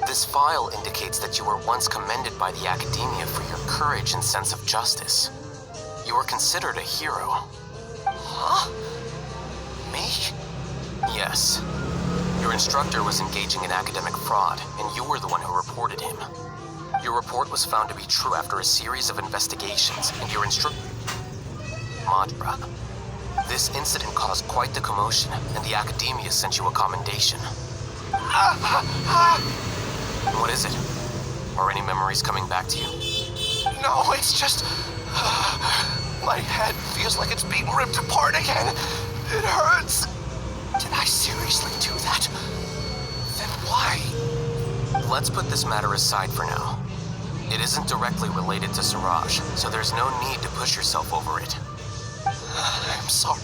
This file indicates that you were once commended by the Akademiya for your courage and sense of justice. You were considered a hero. Huh? Me? Yes. Your instructor was engaging in academic fraud, and you were the one who reported him. Your report was found to be true after a series of investigations, and your instructor... Madra. This incident caused quite the commotion, and the Akademiya sent you a commendation. What is it? Are any memories coming back to you? No, it's just... my head feels like it's being ripped apart again. It hurts. Did I seriously do that? Then why? Let's put this matter aside for now. It isn't directly related to Siraj, so there's no need to push yourself over it. I'm sorry.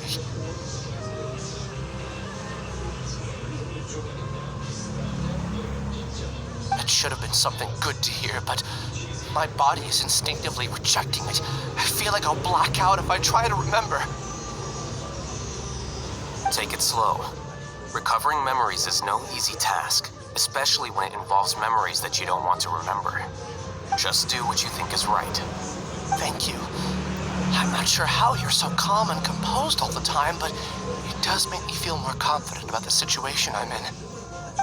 It should have been something good to hear, but my body is instinctively rejecting it. I feel like I'll black out if I try to remember. Take it slow. Recovering memories is no easy task, especially when it involves memories that you don't want to remember. Just do what you think is right. Thank you. I'm not sure how you're so calm and composed all the time, but it does make me feel more confident about the situation I'm in.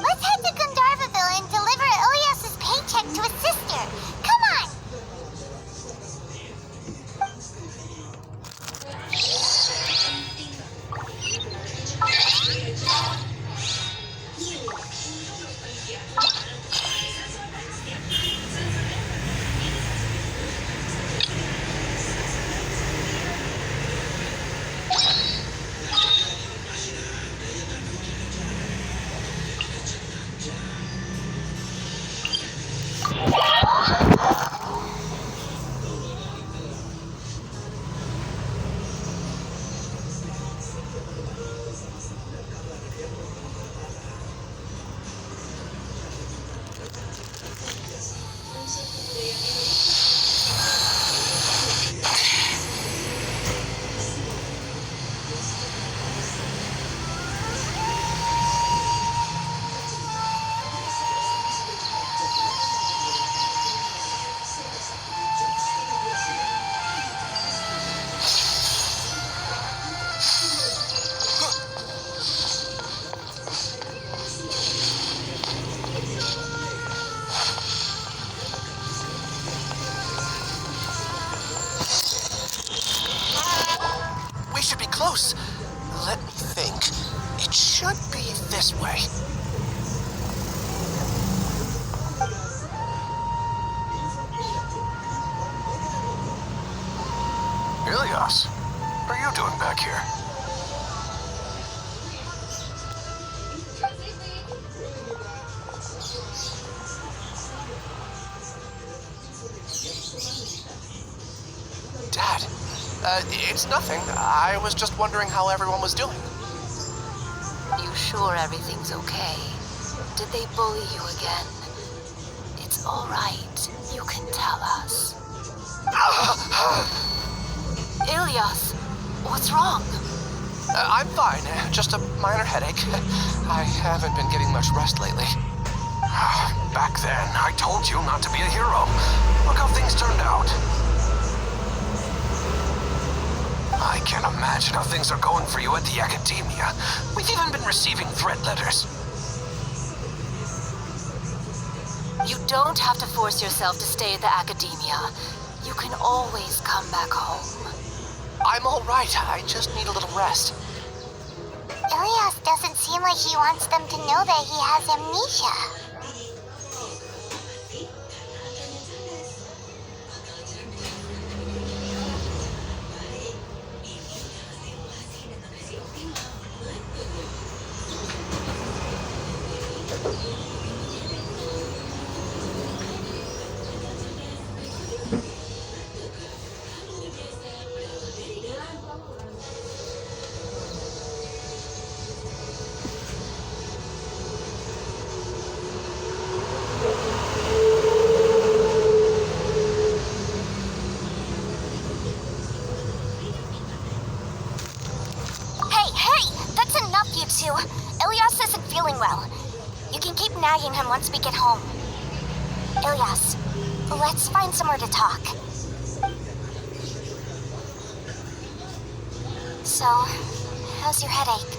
Let's head to Gandharvaville and deliver Ilyas's paycheck to his sister. Come on! Close. Let me think. It should be this way. Ilyas, what are you doing back here? Dad. It's nothing. I was just wondering how everyone was doing. You sure everything's okay? Did they bully you again? It's all right. You can tell us. Ilyas, what's wrong? I'm fine. Just a minor headache. I haven't been getting much rest lately. Back then, I told you not to be a hero. Look how things turned out. I can't imagine how things are going for you at the Akademiya. We've even been receiving threat letters. You don't have to force yourself to stay at the Akademiya. You can always come back home. I'm all right. I just need a little rest. Ilyas doesn't seem like he wants them to know that he has amnesia. Ilyas isn't feeling well. You can keep nagging him once we get home. Ilyas, let's find somewhere to talk. So, how's your headache?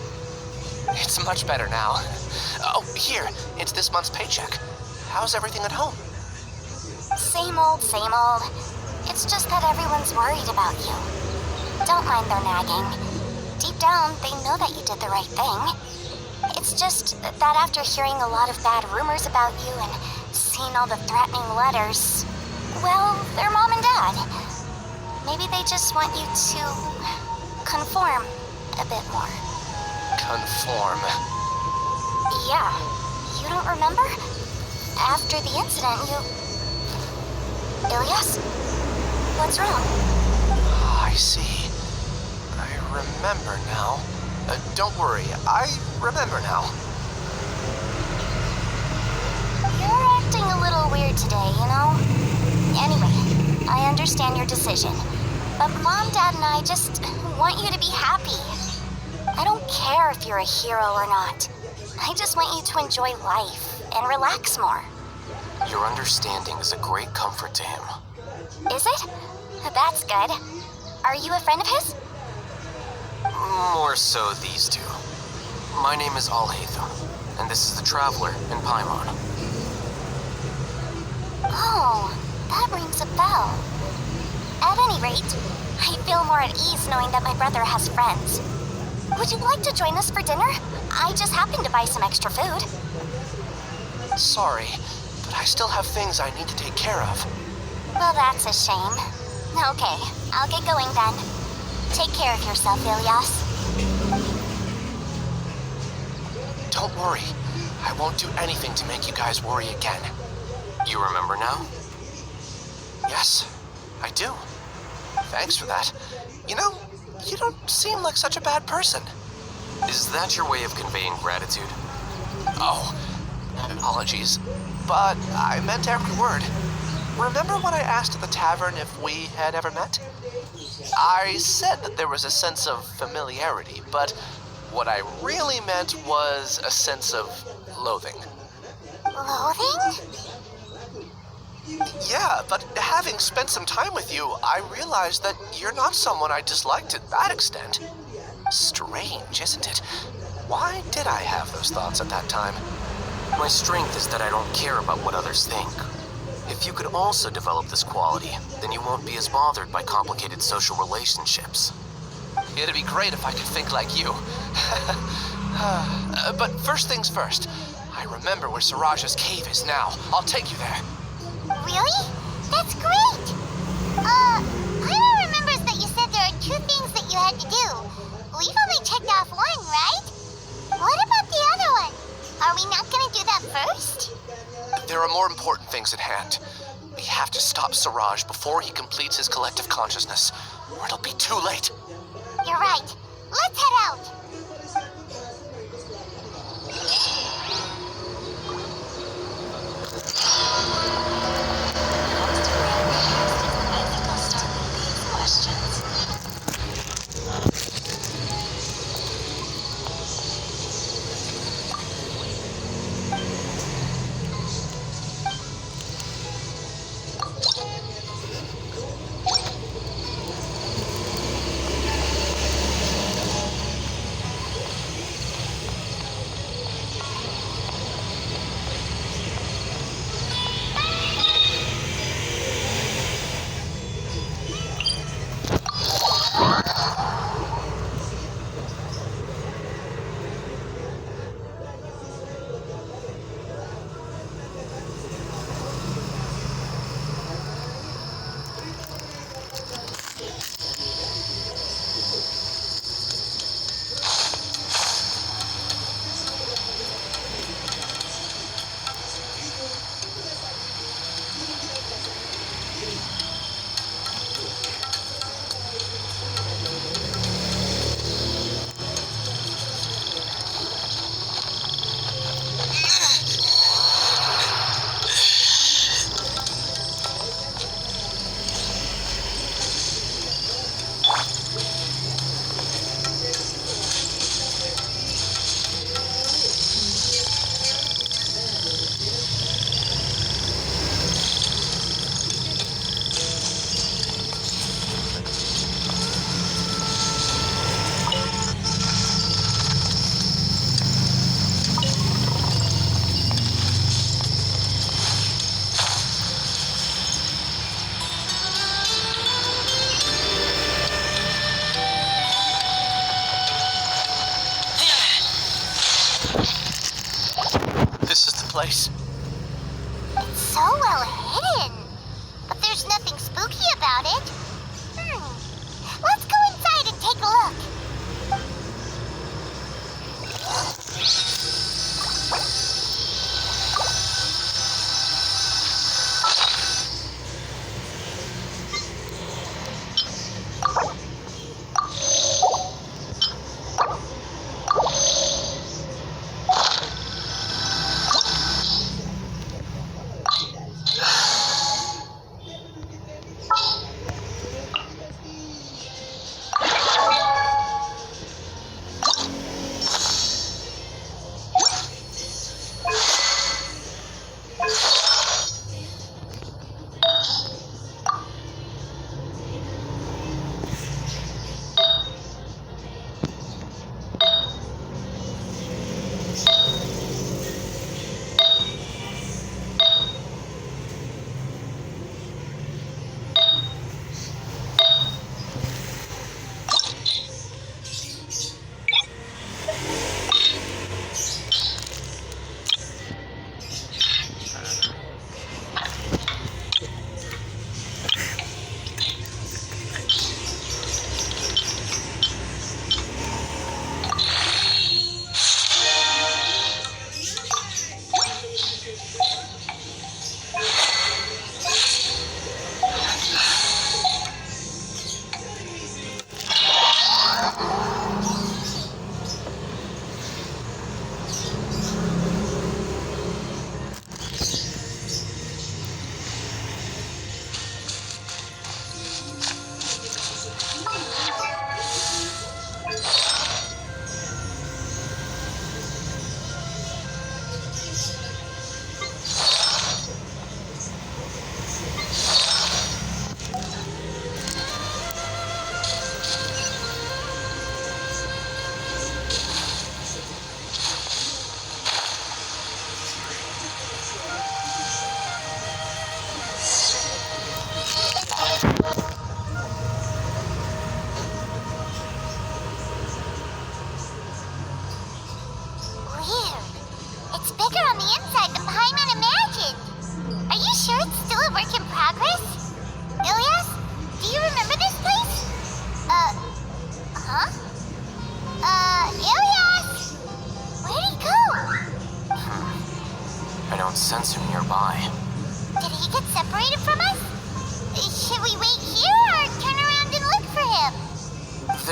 It's much better now. Oh, here. It's this month's paycheck. How's everything at home? Same old, same old. It's just that everyone's worried about you. Don't mind their nagging. Deep down, they know that you did the right thing. It's just that after hearing a lot of bad rumors about you and seeing all the threatening letters, well, they're mom and dad. Maybe they just want you to conform a bit more. conform. Yeah. You don't remember? After the incident, Ilyas? What's wrong? I see. I remember now. Don't worry, I remember now. You're acting a little weird today, you know? Anyway, I understand your decision. But Mom, Dad, and I just want you to be happy. I don't care if you're a hero or not. I just want you to enjoy life and relax more. Your understanding is a great comfort to him. Is it? That's good. Are you a friend of his? More so these two. My name is Alhaitham, and this is the Traveler in Paimon. Oh, that rings a bell. At any rate, I feel more at ease knowing that my brother has friends. Would you like to join us for dinner? I just happened to buy some extra food. Sorry, but I still have things I need to take care of. Well, that's a shame. Okay, I'll get going then. Take care of yourself, Ilyas. Don't worry. I won't do anything to make you guys worry again. You remember now? Yes, I do. Thanks for that. You know, you don't seem like such a bad person. Is that your way of conveying gratitude? Oh, apologies. But I meant every word. Remember when I asked at the tavern if we had ever met? I said that there was a sense of familiarity, but what I really meant was a sense of loathing. Loathing? Yeah, but having spent some time with you, I realized that you're not someone I disliked to that extent. Strange, isn't it? Why did I have those thoughts at that time? My strength is that I don't care about what others think. If you could also develop this quality, then you won't be as bothered by complicated social relationships. It'd be great if I could think like you. But first things first, I remember where Siraj's cave is now. I'll take you there. Really? That's great! Paimon remembers that you said there are 2 things that you had to do. We've only checked off 1, right? What about the other one? Are we not gonna do that first? There are more important things at hand. We have to stop Siraj before he completes his collective consciousness, or it'll be too late. You're right. Let's head out. Place. It's so well hidden, but there's nothing spooky about it. Let's go inside and take a look.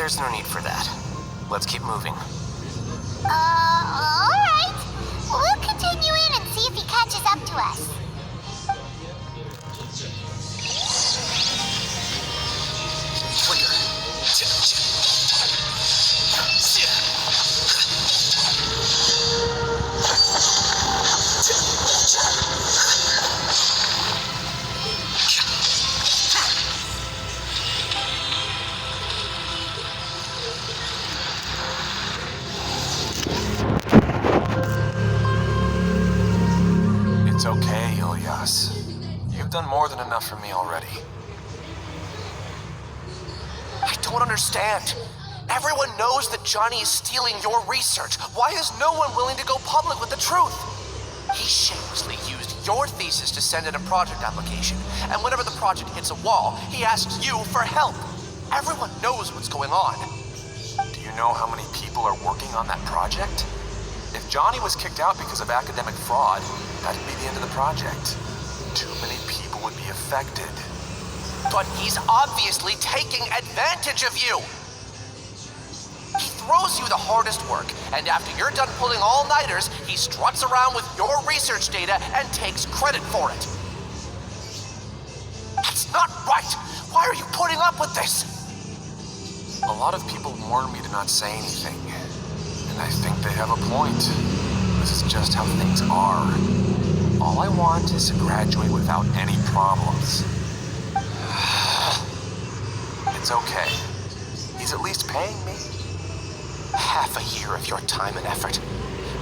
There's no need for that. Let's keep moving. Alright. We'll continue in and see if he catches up to us. It's okay, Ilyas. You've done more than enough for me already. I don't understand. Everyone knows that Johnny is stealing your research. Why is no one willing to go public with the truth? He shamelessly used your thesis to send in a project application, and whenever the project hits a wall, he asks you for help. Everyone knows what's going on. Do you know how many people are working on that project? If Johnny was kicked out because of academic fraud, that'd be the end of the project. Too many people would be affected. But he's obviously taking advantage of you. He throws you the hardest work, and after you're done pulling all-nighters, he struts around with your research data and takes credit for it. That's not right! Why are you putting up with this? A lot of people warn me to not say anything, and I think they have a point. This is just how things are. All I want is to graduate without any problems. It's okay. He's at least paying me. Half a year of your time and effort,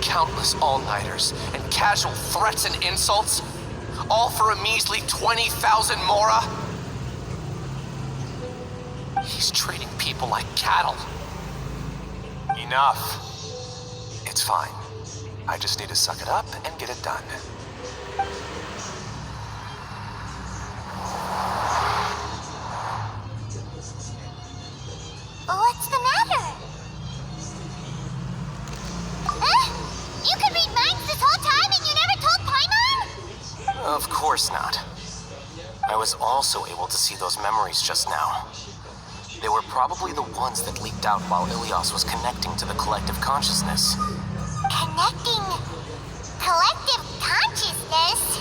countless all-nighters, and casual threats and insults, all for a measly 20,000 mora? He's treating people like cattle. Enough. It's fine. I just need to suck it up and get it done. What's the matter? Huh? You could read minds this whole time and you never told Paimon? Of course not. I was also able to see those memories just now. They were probably the ones that leaked out while Ilyas was connecting to the collective consciousness. Connecting collective consciousness?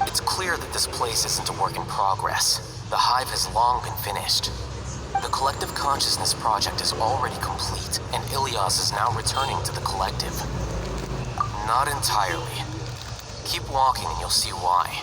It's clear that this place isn't a work in progress. The hive has long been finished. The collective consciousness project is already complete, and Ilyas is now returning to the collective. Not entirely. Keep walking and you'll see why.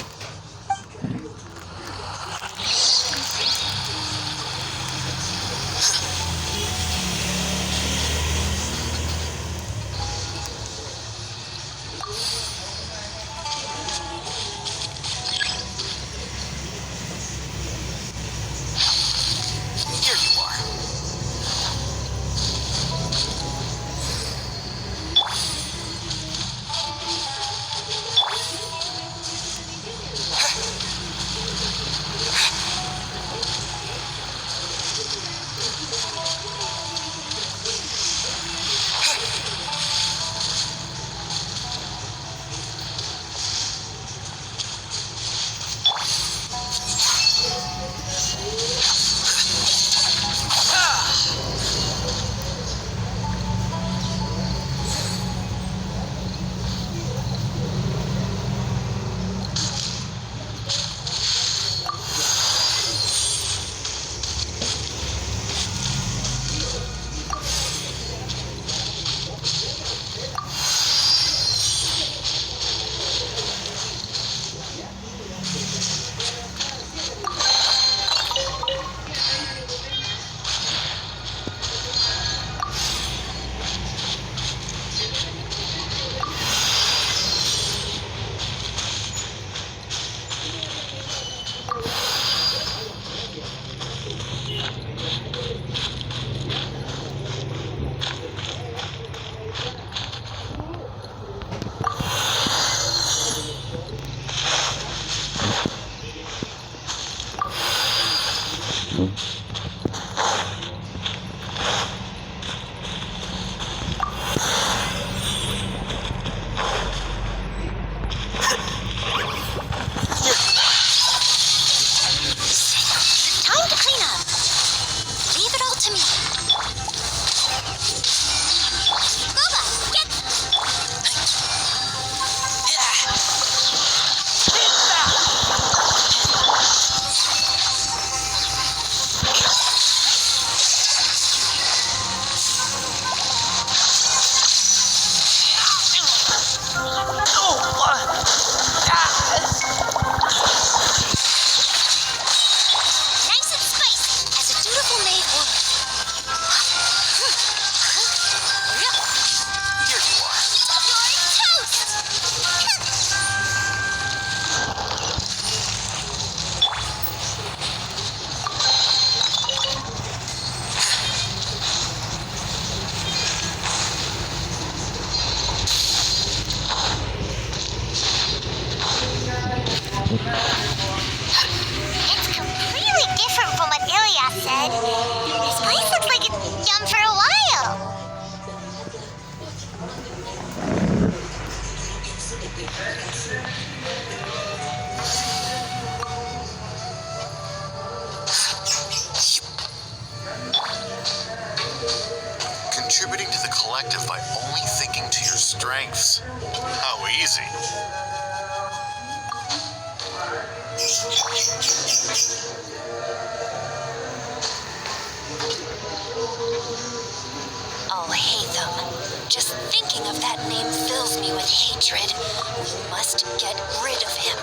contributing to the collective by only thinking to your strengths. How easy. Alhaitham. Just thinking of that name fills me with hatred. We must get rid of him.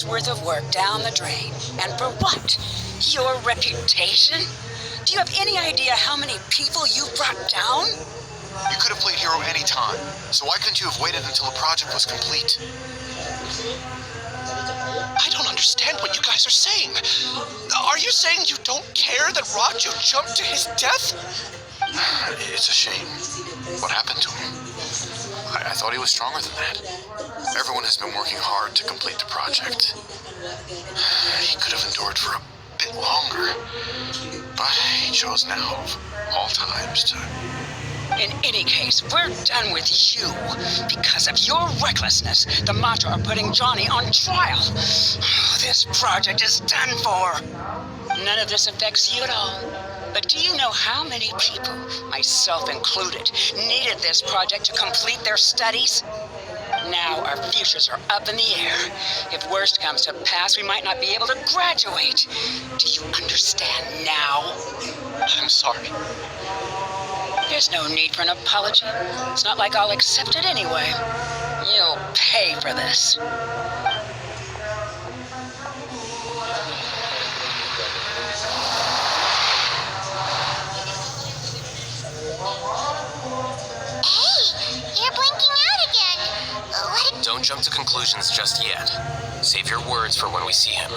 Worth of work down the drain. And for what? Your reputation? Do you have any idea how many people you brought down? You could have played hero any time, so why couldn't you have waited until the project was complete? I don't understand what you guys are saying. Are you saying you don't care that Raju jumped to his death? It's a shame. What happened to him? I thought he was stronger than that. Everyone has been working hard to complete the project. He could have endured for a bit longer, but he chose now, of all times, to... In any case, we're done with you. Because of your recklessness, the Matra are putting Johnny on trial. This project is done for. None of this affects you at all. But do you know how many people, myself included, needed this project to complete their studies? Now our futures are up in the air. If worst comes to pass, we might not be able to graduate. Do you understand now? I'm sorry. There's no need for an apology. It's not like I'll accept it anyway. You'll pay for this. Don't jump to conclusions just yet. Save your words for when we see him.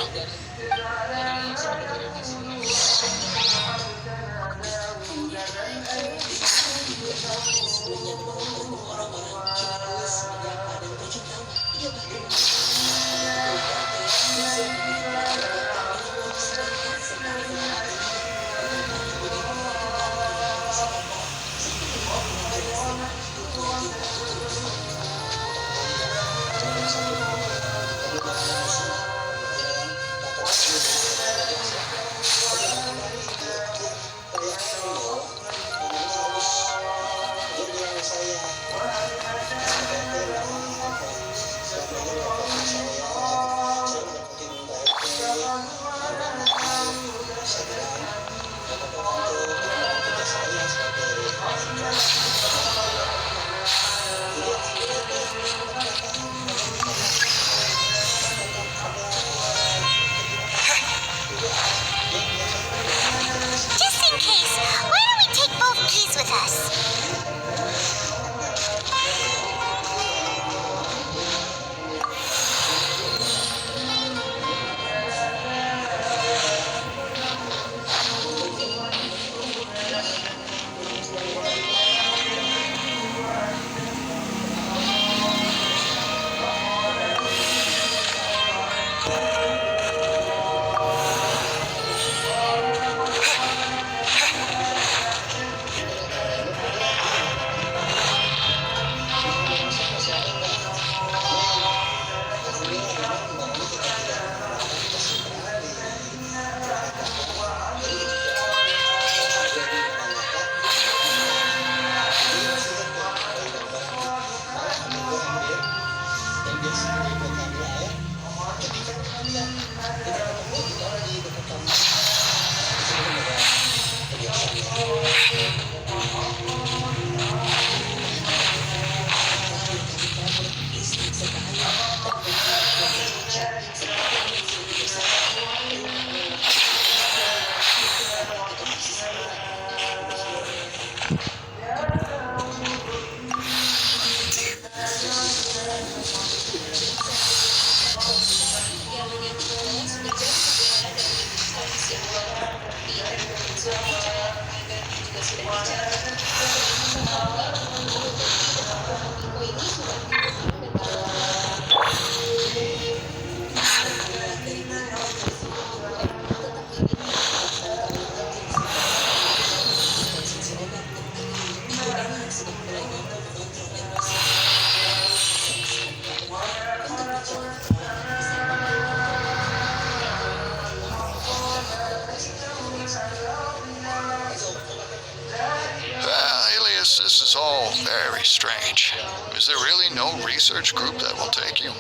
Very strange. Is there really no research group that will take you?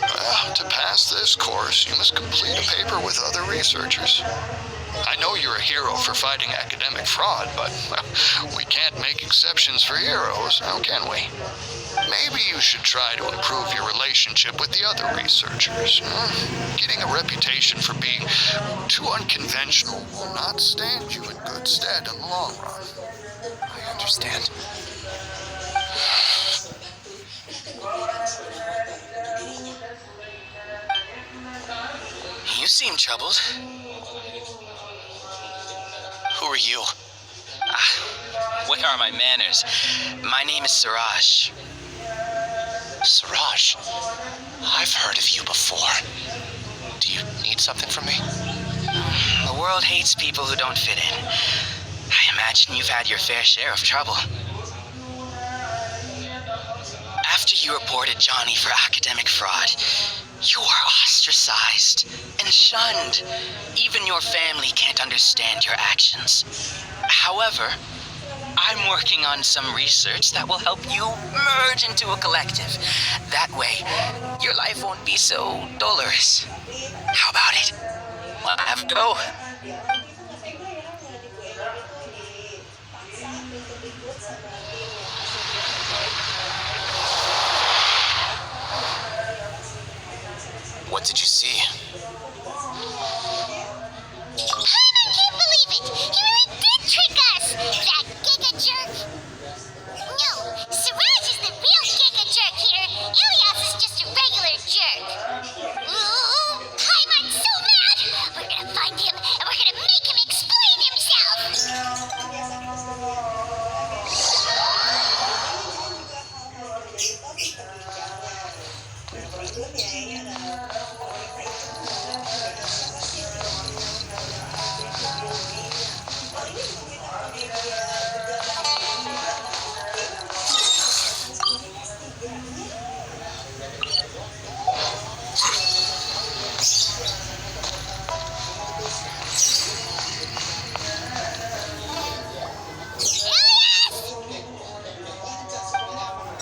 Well, to pass this course, you must complete a paper with other researchers. I know you're a hero for fighting academic fraud, but well, we can't make exceptions for heroes, now can we? Maybe you should try to improve your relationship with the other researchers. Getting a reputation for being too unconventional will not stand you in good stead in the long run. I understand. You seem troubled. Who are you? Where are my manners? My name is Siraj. Siraj? I've heard of you before. Do you need something from me? The world hates people who don't fit in. I imagine you've had your fair share of trouble. After you reported Johnny for academic fraud, you were ostracized and shunned. Even your family can't understand your actions. However, I'm working on some research that will help you merge into a collective. That way, your life won't be so dolorous. How about it? Wanna have a go? What did you see? I can't believe it! He really did trick us! That giga jerk! No, Siraj is the real giga jerk here. Ilias is just a regular jerk. Ooh, Paimon's so mad! We're gonna find him and we're gonna make him explain himself!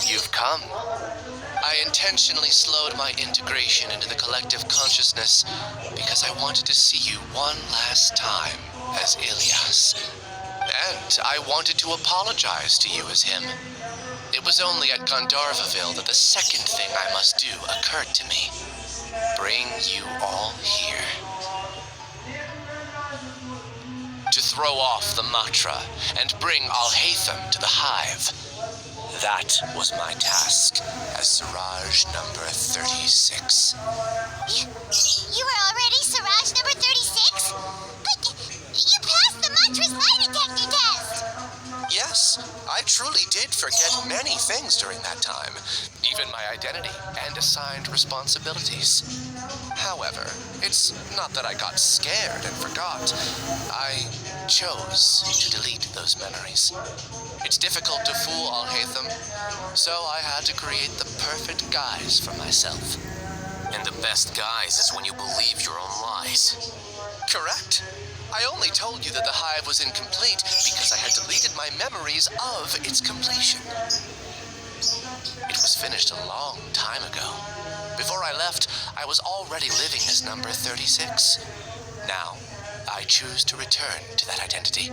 You've come. I intentionally slowed my integration into the collective consciousness because I wanted to see you one last time as Ilias. And I wanted to apologize to you as him. It was only at Gandharvaville that the second thing I must do occurred to me. Bring you all here. To throw off the mantra and bring Alhaitham to the hive. That was my task as Siraj number 36. You were already Siraj number 36? But you passed the mantra's lie detector test! Yes, I truly did forget many things during that time, even my identity and assigned responsibilities. However, it's not that I got scared and forgot. I chose to delete those memories. It's difficult to fool Alhaitham, so I had to create the perfect guise for myself. And the best guise is when you believe your own lies. Correct. I only told you that the hive was incomplete because I had deleted my memories of its completion. It was finished a long time ago. Before I left, I was already living as number 36. Now, I choose to return to that identity.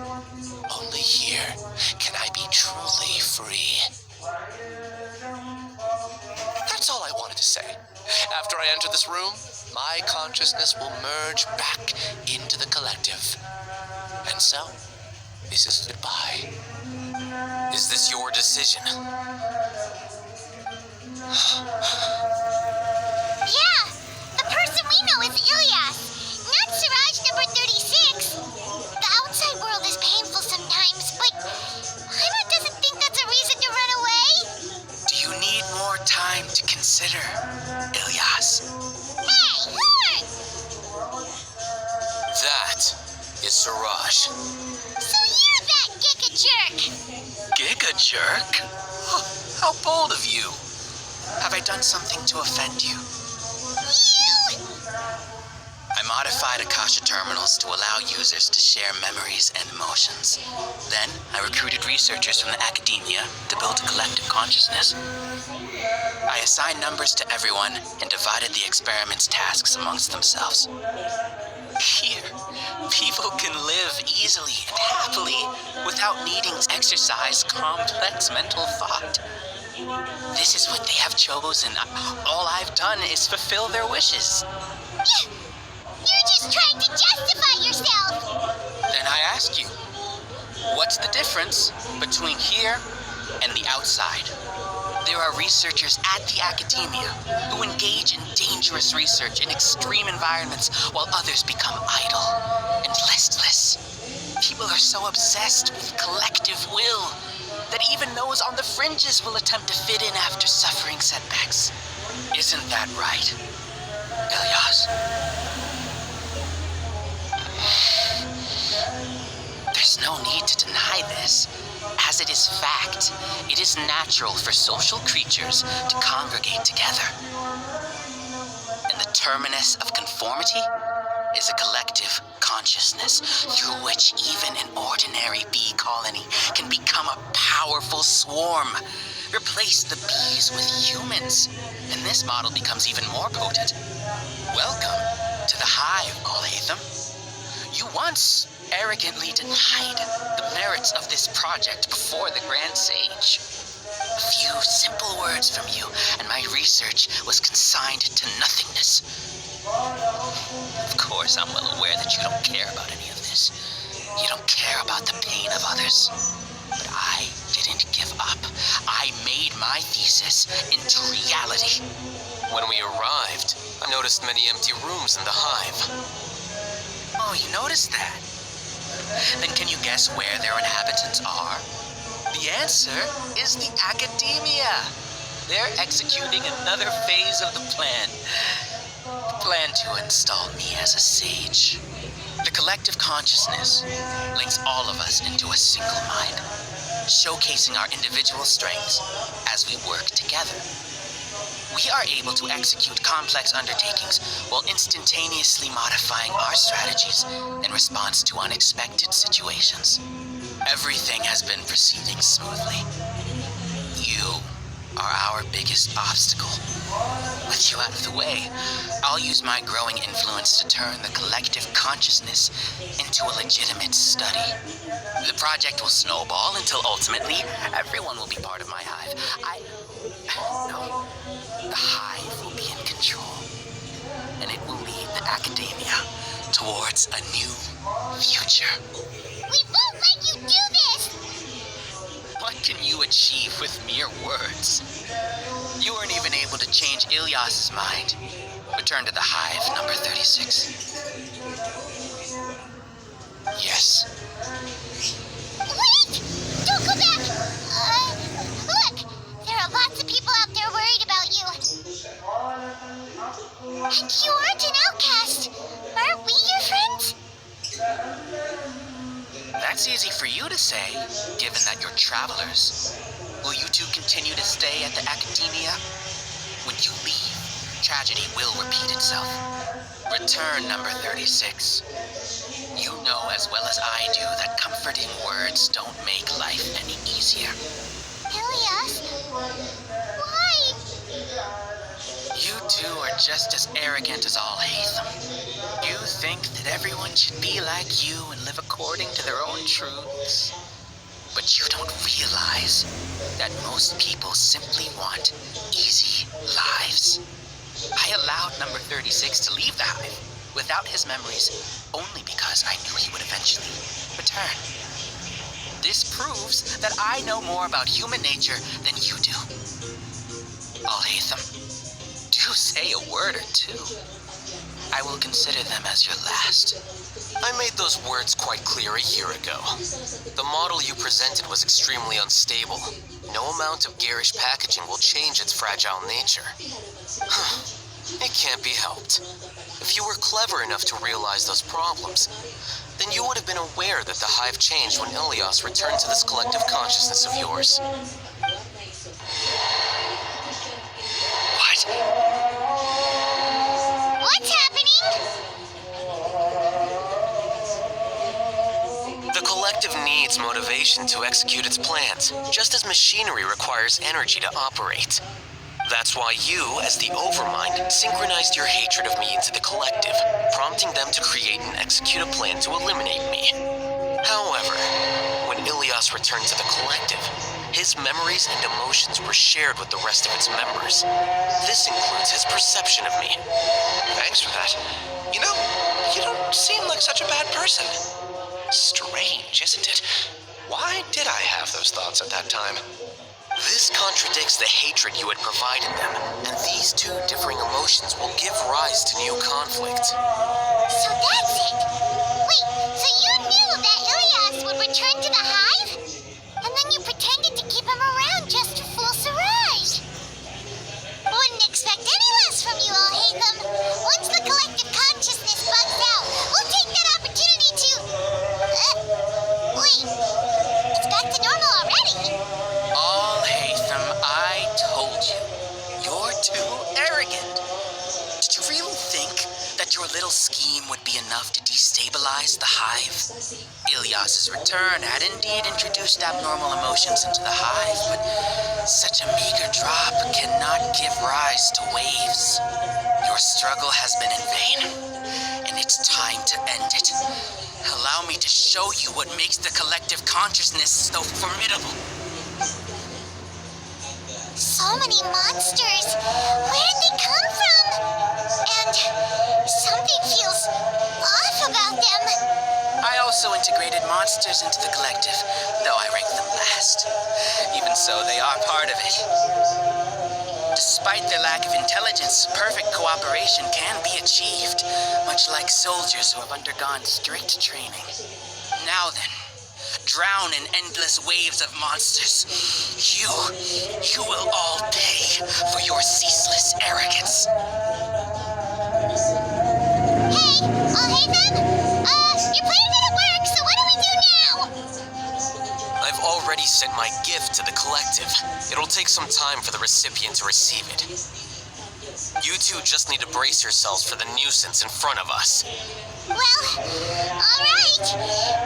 Only here can I be truly free. That's all I wanted to say. After I enter this room, my consciousness will merge back into the collective. And so, this is goodbye. Is this your decision? Yeah! The person we know is Ilias, not Siraj number 36. The outside world is painful sometimes, but Paimon doesn't think that's a reason to run away. Do you need more time to consider, Ilias? Hey, Hoover! That is Siraj. So you're that giga jerk! Giga jerk? How bold of you. Have I done something to offend you? You! I'm modified Akasha terminals to allow users to share memories and emotions. Then, I recruited researchers from the Akademiya to build a collective consciousness. I assigned numbers to everyone and divided the experiment's tasks amongst themselves. Here, people can live easily and happily without needing to exercise complex mental thought. This is what they have chosen. All I've done is fulfill their wishes. You're just trying to justify yourself! Then I ask you, what's the difference between here and the outside? There are researchers at the Akademiya who engage in dangerous research in extreme environments while others become idle and listless. People are so obsessed with collective will that even those on the fringes will attempt to fit in after suffering setbacks. Isn't that right, Ilyas? There's no need to deny this, as it is fact. It is natural for social creatures to congregate together. And the terminus of conformity is a collective consciousness through which even an ordinary bee colony can become a powerful swarm. Replace the bees with humans, and this model becomes even more potent. Welcome to the hive, Alhaitham. You once arrogantly denied the merits of this project before the Grand Sage. A few simple words from you, and my research was consigned to nothingness. Of course, I'm well aware that you don't care about any of this. You don't care about the pain of others. But I didn't give up. I made my thesis into reality. When we arrived, I noticed many empty rooms in the hive. Oh, you noticed that? Then can you guess where their inhabitants are? The answer is the Akademiya. They're executing another phase of the plan. The plan to install me as a sage. The collective consciousness links all of us into a single mind, showcasing our individual strengths as we work together. We are able to execute complex undertakings while instantaneously modifying our strategies in response to unexpected situations. Everything has been proceeding smoothly. You are our biggest obstacle. With you out of the way, I'll use my growing influence to turn the collective consciousness into a legitimate study. The project will snowball until ultimately everyone will be part of my hive. No. The hive will be in control, and it will lead the Akademiya towards a new future. We won't let you do this! What can you achieve with mere words? You weren't even able to change Ilyas's mind. Return to the hive, number 36. Yes. Wait! Don't go back! Look! There are lots of people out there worried about you. And you aren't an outcast. Aren't we your friends? That's easy for you to say, given that you're travelers. Will you two continue to stay at the Akademiya? When you leave, tragedy will repeat itself. Return, number 36. You know as well as I do that comforting words don't make life any easier. Ilyas? Why? You two are just as arrogant as Alhaitham. You think that everyone should be like you and live according to their own truths. But you don't realize that most people simply want easy lives. I allowed number 36 to leave the hive without his memories only because I knew he would eventually return. This proves that I know more about human nature than you do. Alhaitham, do say a word or two. I will consider them as your last. I made those words quite clear a year ago. The model you presented was extremely unstable. No amount of garish packaging will change its fragile nature. It can't be helped. If you were clever enough to realize those problems, then you would have been aware that the hive changed when Ilyas returned to this collective consciousness of yours. What? What's happening? needs motivation to execute its plans, just as machinery requires energy to operate. That's why you, as the Overmind, synchronized your hatred of me into the collective, prompting them to create and execute a plan to eliminate me. However, when Ilias returned to the collective, his memories and emotions were shared with the rest of its members. This includes his perception of me. Thanks for that. You know, you don't seem like such a bad person. Strange, isn't it? Why did I have those thoughts at that time? This contradicts the hatred you had provided them, and these two differing emotions will give rise to new conflict. So that's it. Wait, so you knew that Ilias would return to the hive? And then you pretended to keep him around just to fool Siraj. Wouldn't expect any less from you, Alhaitham. Once the collective consciousness bugs out, we'll take that opportunity to... wait. It's back to normal already. Alhaitham, I told you. You're too arrogant. Did you really think that your little scheme would be enough to destabilize the hive? Ilias's return had indeed introduced abnormal emotions into the hive, but such a meager drop cannot give rise to waves. Your struggle has been in vain, and it's time to end it. Allow me to show you what makes the collective consciousness so formidable. So many monsters. Where did they come from? And something feels off about them. I also integrated monsters into the collective, though I ranked them last. Even so, they are part of it. Despite their lack of intelligence, perfect cooperation can be achieved, much like soldiers who have undergone strict training. Now then, drown in endless waves of monsters. You will all pay for your ceaseless arrogance. Hey, Alhaitham? Your plan didn't work, so what do we do now? I've already sent my gift to the collective. It'll take some time for the recipient to receive it. You two just need to brace yourselves for the nuisance in front of us. Well, alright.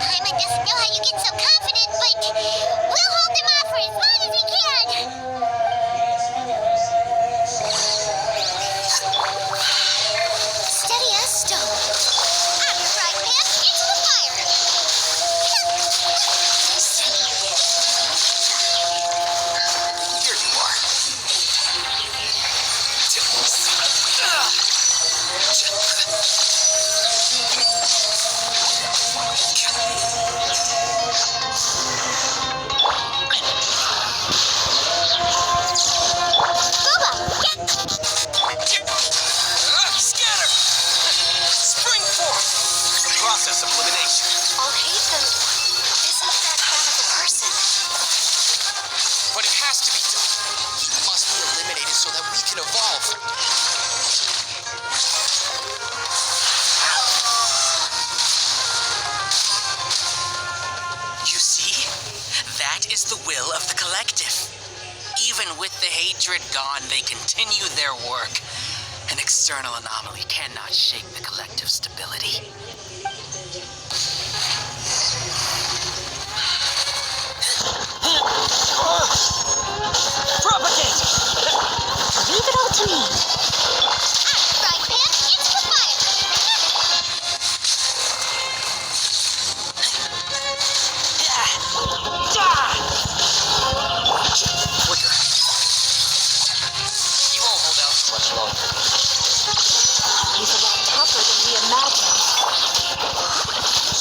Paimon doesn't know how you get so confident, but we'll hold them off for as long as we can. Steady as stone. After frying pan, into the fire. Here you are. Scatter! Spring forth! The process of elimination. Alhaitham isn't that bad of a person. But it has to be done. He must be eliminated so that we can evolve. You see? That is the will of the collective. Even with the hatred gone, they continue their work. An external anomaly cannot shake the collective stability. Propagate! Leave it all to me. After frying pan, into the fire. Quicker. You won't hold out for much longer. He's a lot tougher than we imagined.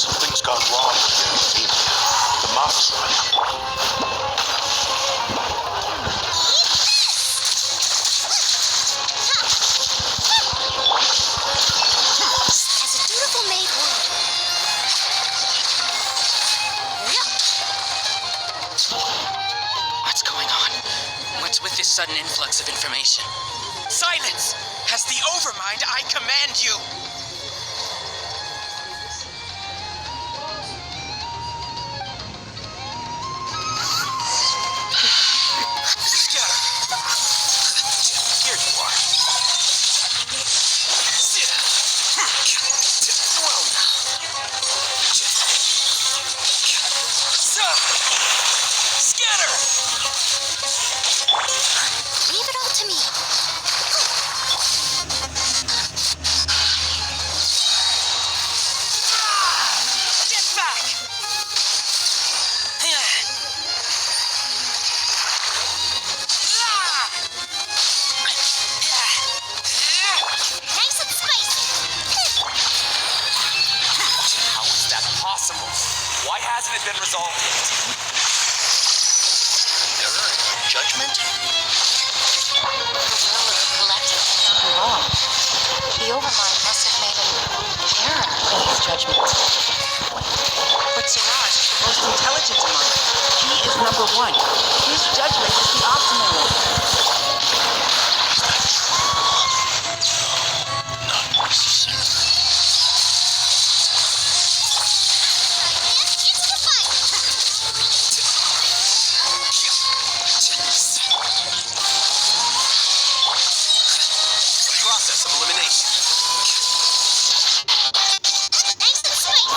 Something's gone wrong with the masalah. As a dutiful maid would. What's going on? What's with this sudden influx of information? Silence! As the Overmind, I command you! Scatter! Here you are. Well now. Why hasn't it been resolved yet? Error in judgment? The will of the collective cannot be wrong. The Overmind must have made an error in his judgment. But Siraj is the most intelligent among them. He is number one. His judgment is the optimal one. Is that true? Not necessarily. It's the fight! Process of elimination. Nice and sweet!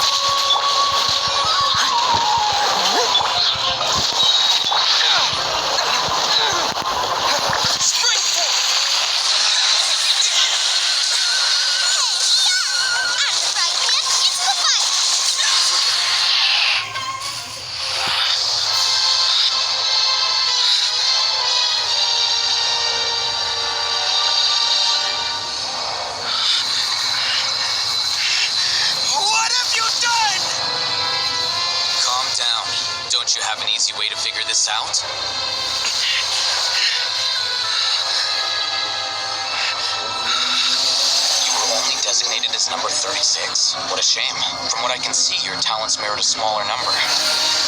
What have you done? Calm down. Don't you have an easy way to figure this out? You were only designated as number 36. What a shame. From what I can see, your talents merit a smaller number.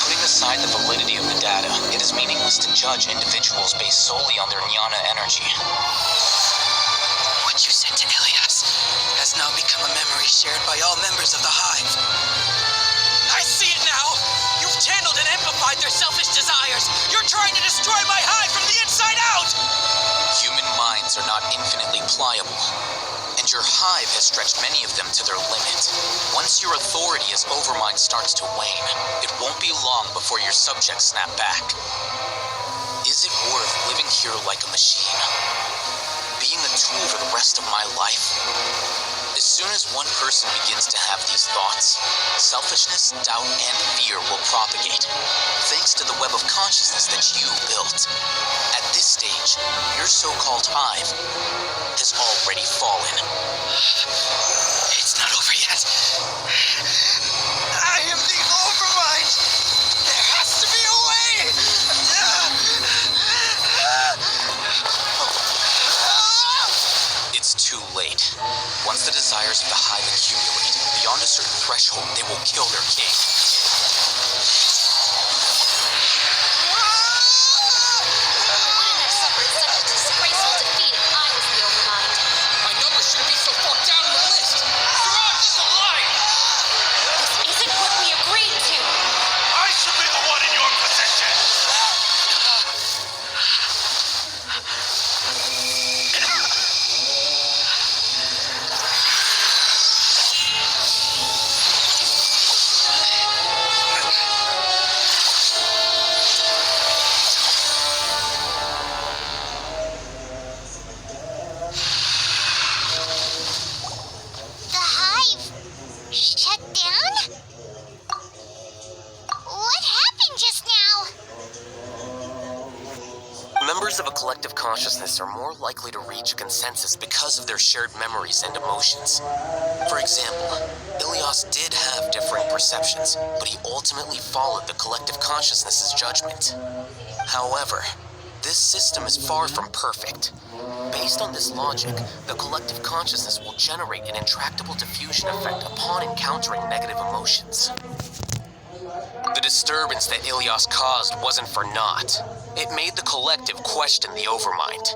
Putting aside the validity of the data, it is meaningless to judge individuals based solely on their jnana energy. What you said to Ilias has now become a memory shared by all members of the Hive. I see it now! You've channeled and amplified their selfish desires! You're trying to destroy my Hive from the inside out! Human minds are not infinitely pliable, and your Hive has stretched many of them to their limit. Once your authority as Overmind starts to wane, it won't be long before your subjects snap back. Is it worth living here like a machine? Being a tool for the rest of my life? As soon as one person begins to have these thoughts, selfishness, doubt, and fear will propagate, thanks to the web of consciousness that you built. At this stage, your so-called Hive has already fallen. It's not over yet. I am the Overmind! There has to be a way! It's too late. Once the desires of the Hive accumulate, beyond a certain threshold, they will kill their king. Wouldn't have suffered such a disgraceful defeat if I was the Overmind. My number shouldn't be so far down on the list! Siraj is alive! This isn't what we agreed to! I should be the one in your position. The Hive shut down? What happened just now? Members of a collective consciousness are more likely to reach a consensus because of their shared memories and emotions. For example, Ilias did have differing perceptions, but he ultimately followed the collective consciousness's judgment. However, this system is far from perfect. Based on this logic, the collective consciousness will generate an intractable diffusion effect upon encountering negative emotions. The disturbance that Ilias caused wasn't for naught. It made the collective question the Overmind.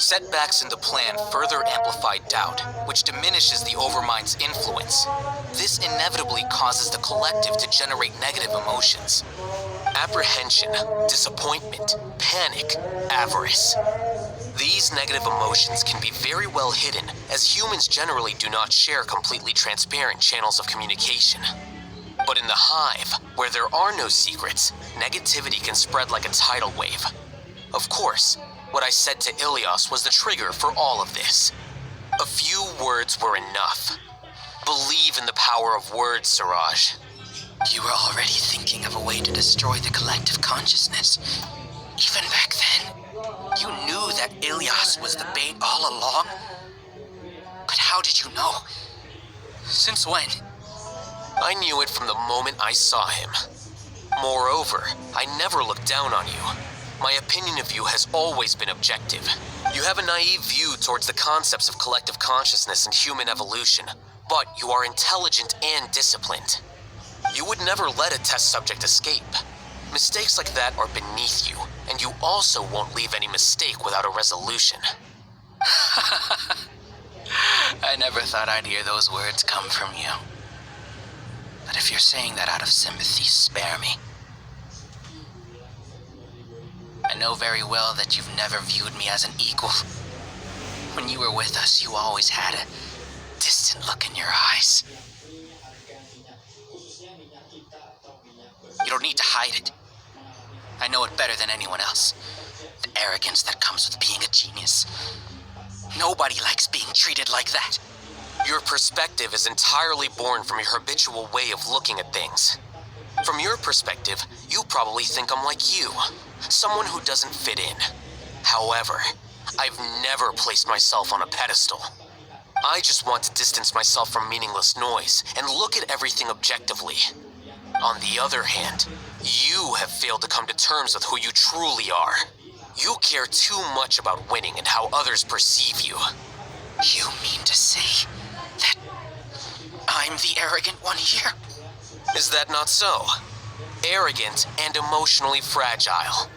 Setbacks in the plan further amplified doubt, which diminishes the Overmind's influence. This inevitably causes the collective to generate negative emotions. Apprehension, disappointment, panic, avarice. These negative emotions can be very well hidden, as humans generally do not share completely transparent channels of communication. But in the Hive, where there are no secrets, negativity can spread like a tidal wave. Of course, what I said to Ilias was the trigger for all of this. A few words were enough. Believe in the power of words, Siraj. You were already thinking of a way to destroy the collective consciousness. Even back then, you knew that Ilias was the bait all along. But how did you know? Since when? I knew it from the moment I saw him. Moreover, I never looked down on you. My opinion of you has always been objective. You have a naive view towards the concepts of collective consciousness and human evolution, but you are intelligent and disciplined. You would never let a test subject escape. Mistakes like that are beneath you, and you also won't leave any mistake without a resolution. I never thought I'd hear those words come from you. But if you're saying that out of sympathy, spare me. I know very well that you've never viewed me as an equal. When you were with us, you always had a distant look in your eyes. You don't need to hide it. I know it better than anyone else. The arrogance that comes with being a genius. Nobody likes being treated like that. Your perspective is entirely born from your habitual way of looking at things. From your perspective, you probably think I'm like you, someone who doesn't fit in. However, I've never placed myself on a pedestal. I just want to distance myself from meaningless noise and look at everything objectively. On the other hand, you have failed to come to terms with who you truly are. You care too much about winning and how others perceive you. You mean to say that I'm the arrogant one here? Is that not so? Arrogant and emotionally fragile.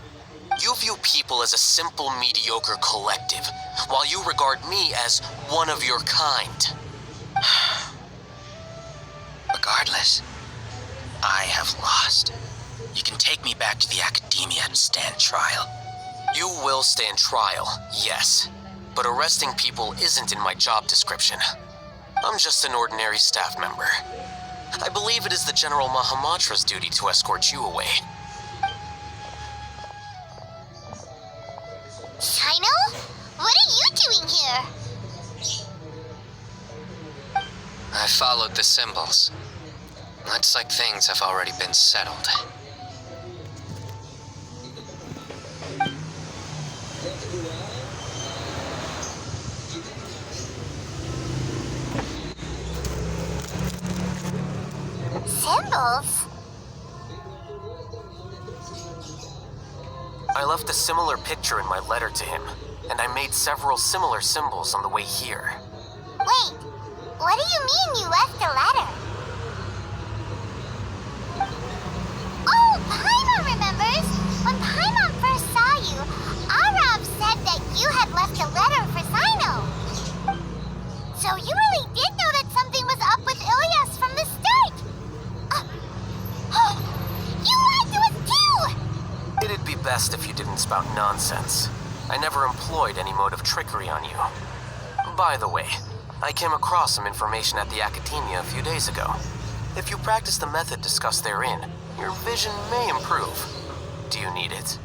You view people as a simple, mediocre collective, while you regard me as one of your kind. Regardless, I have lost. You can take me back to the Akademiya and stand trial. You will stand trial, yes. But arresting people isn't in my job description. I'm just an ordinary staff member. I believe it is the General Mahamatra's duty to escort you away. Shino? What are you doing here? I followed the symbols. Looks like things have already been settled. Symbols? I left a similar picture in my letter to him, and I made several similar symbols on the way here. Wait, what do you mean you left a letter? Oh, Paimon remembers! When Paimon first saw you, Arav said that you had left a letter for Sino. So you really did know that something was up with Ilyas from the start! You lied to us too! It'd be best if you didn't spout nonsense. I never employed any mode of trickery on you. By the way, I came across some information at the Akademiya a few days ago. If you practice the method discussed therein, your vision may improve. Do you need it?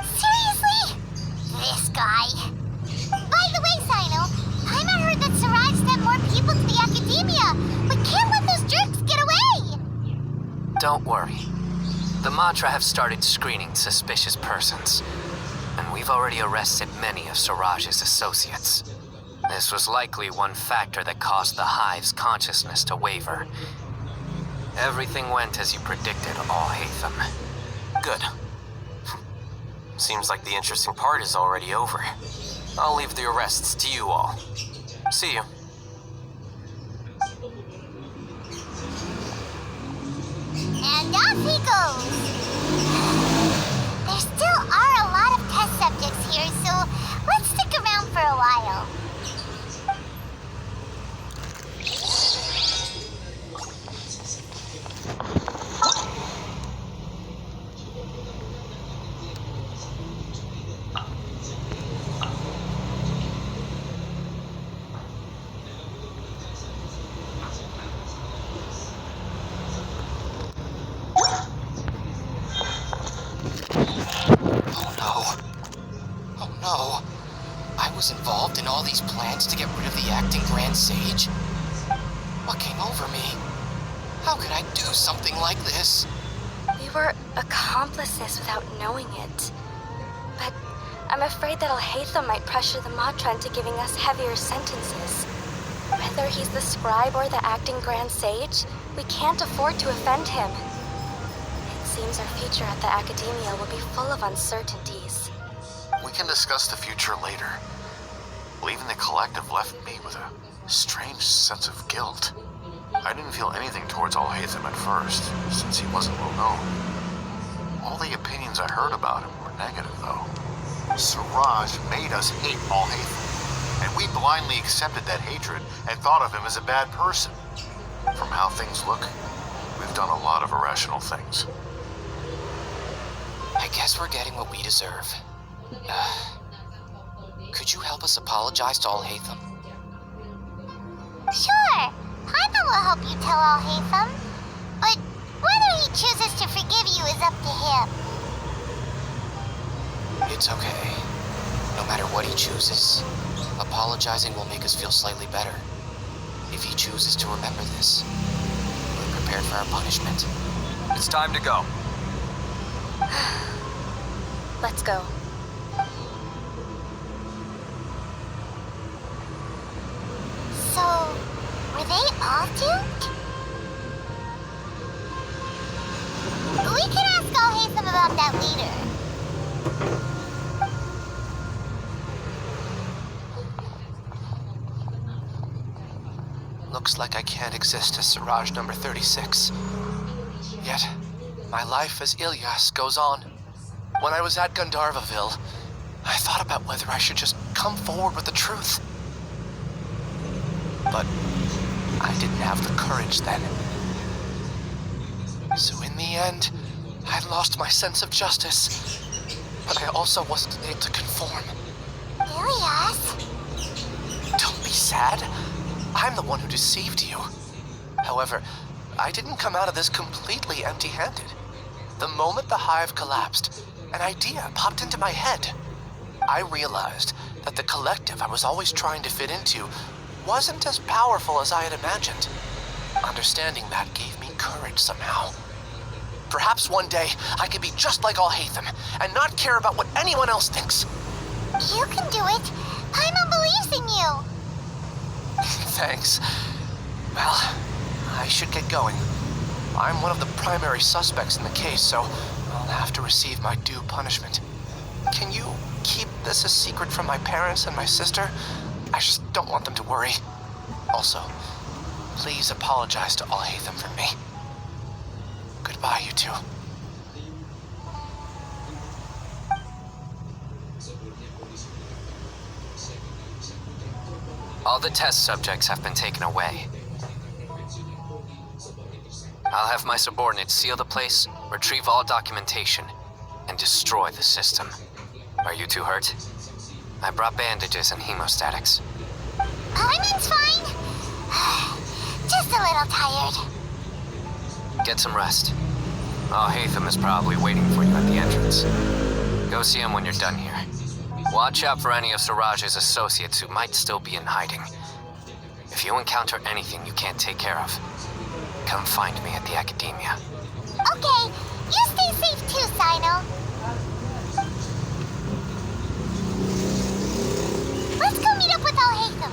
Seriously? This guy. By the way, Sino, Paimon heard that Siraj sent more people to the Akademiya. We can't let those jerks get away! Don't worry. The Matra have started screening suspicious persons, and we've already arrested many of Siraj's associates. This was likely one factor that caused the Hive's consciousness to waver. Everything went as you predicted, Alhaitham. Good. Seems like the interesting part is already over. I'll leave the arrests to you all. See you. And off he goes! There still are a lot of test subjects here, so let's stick around for a while. Involved in all these plans to get rid of the acting Grand Sage? What came over me? How could I do something like this? We were accomplices without knowing it. But I'm afraid that Alhaitham might pressure the Matra into giving us heavier sentences. Whether he's the scribe or the acting Grand Sage, We can't afford to offend him. It seems our future at the Akademiya will be full of uncertainties. We can discuss the future later. Leaving the collective left me with a strange sense of guilt. I didn't feel anything towards Alhaitham at first, since he wasn't well known. All the opinions I heard about him were negative, though. Siraj made us hate Alhaitham, and we blindly accepted that hatred and thought of him as a bad person. From how things look, we've done a lot of irrational things. I guess we're getting what we deserve. Could you help us apologize to Alhaitham? Sure. Paimon will help you tell Alhaitham. But whether he chooses to forgive you is up to him. It's okay. No matter what he chooses, apologizing will make us feel slightly better. If he chooses to remember this, we're prepared for our punishment. It's time to go. Let's go. So, were they all doomed? We can ask Alhaitham about that later. Looks like I can't exist as Siraj number 36. Yet, my life as Ilyas goes on. When I was at Gandharvaville, I thought about whether I should just come forward with the truth. But I didn't have the courage then. So in the end, I lost my sense of justice. But I also wasn't able to conform. Ilyas? Don't be sad. I'm the one who deceived you. However, I didn't come out of this completely empty-handed. The moment the hive collapsed, an idea popped into my head. I realized that the collective I was always trying to fit into wasn't as powerful as I had imagined. Understanding that gave me courage somehow. Perhaps one day I could be just like Alhaitham and not care about what anyone else thinks. You can do it. Paimon believes in you. Thanks. Well, I should get going. I'm one of the primary suspects in the case, so I'll have to receive my due punishment. Can you keep this a secret from my parents and my sister? I just don't want them to worry. Also, please apologize to Alhaitham for me. Goodbye, you two. All the test subjects have been taken away. I'll have my subordinates seal the place, retrieve all documentation, and destroy the system. Are you two hurt? I brought bandages and hemostatics. Paimon's fine. Just a little tired. Get some rest. Alhaitham is probably waiting for you at the entrance. Go see him when you're done here. Watch out for any of Siraj's associates who might still be in hiding. If you encounter anything you can't take care of, come find me at the Akademiya. Okay, you stay safe too, Sino. Let's go meet up with Alhaitham.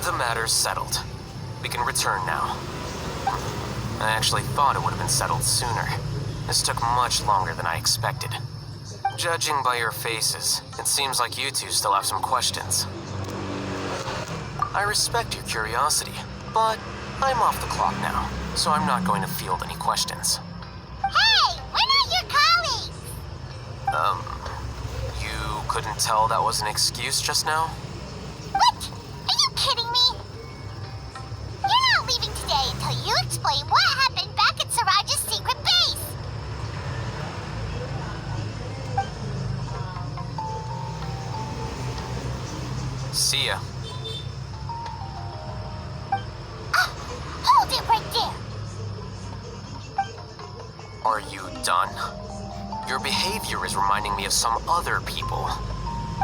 The matter's settled. We can return now. I actually thought it would have been settled sooner. This took much longer than I expected. Judging by your faces, it seems like you two still have some questions. I respect your curiosity, but I'm off the clock now, so I'm not going to field any questions. Hey, we're not your colleagues! You couldn't tell that was an excuse just now? What? Are you kidding me? You're not leaving today until you explain what happened back at Siraj's secret base! See ya. Hold it right there! Are you done? Your behavior is reminding me of some other people.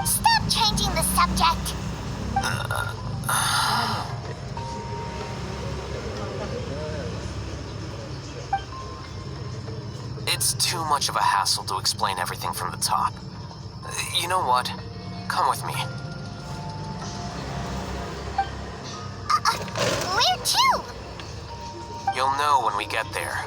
Stop changing the subject! It's too much of a hassle to explain everything from the top. You know what? Come with me. Where to? You'll know when we get there.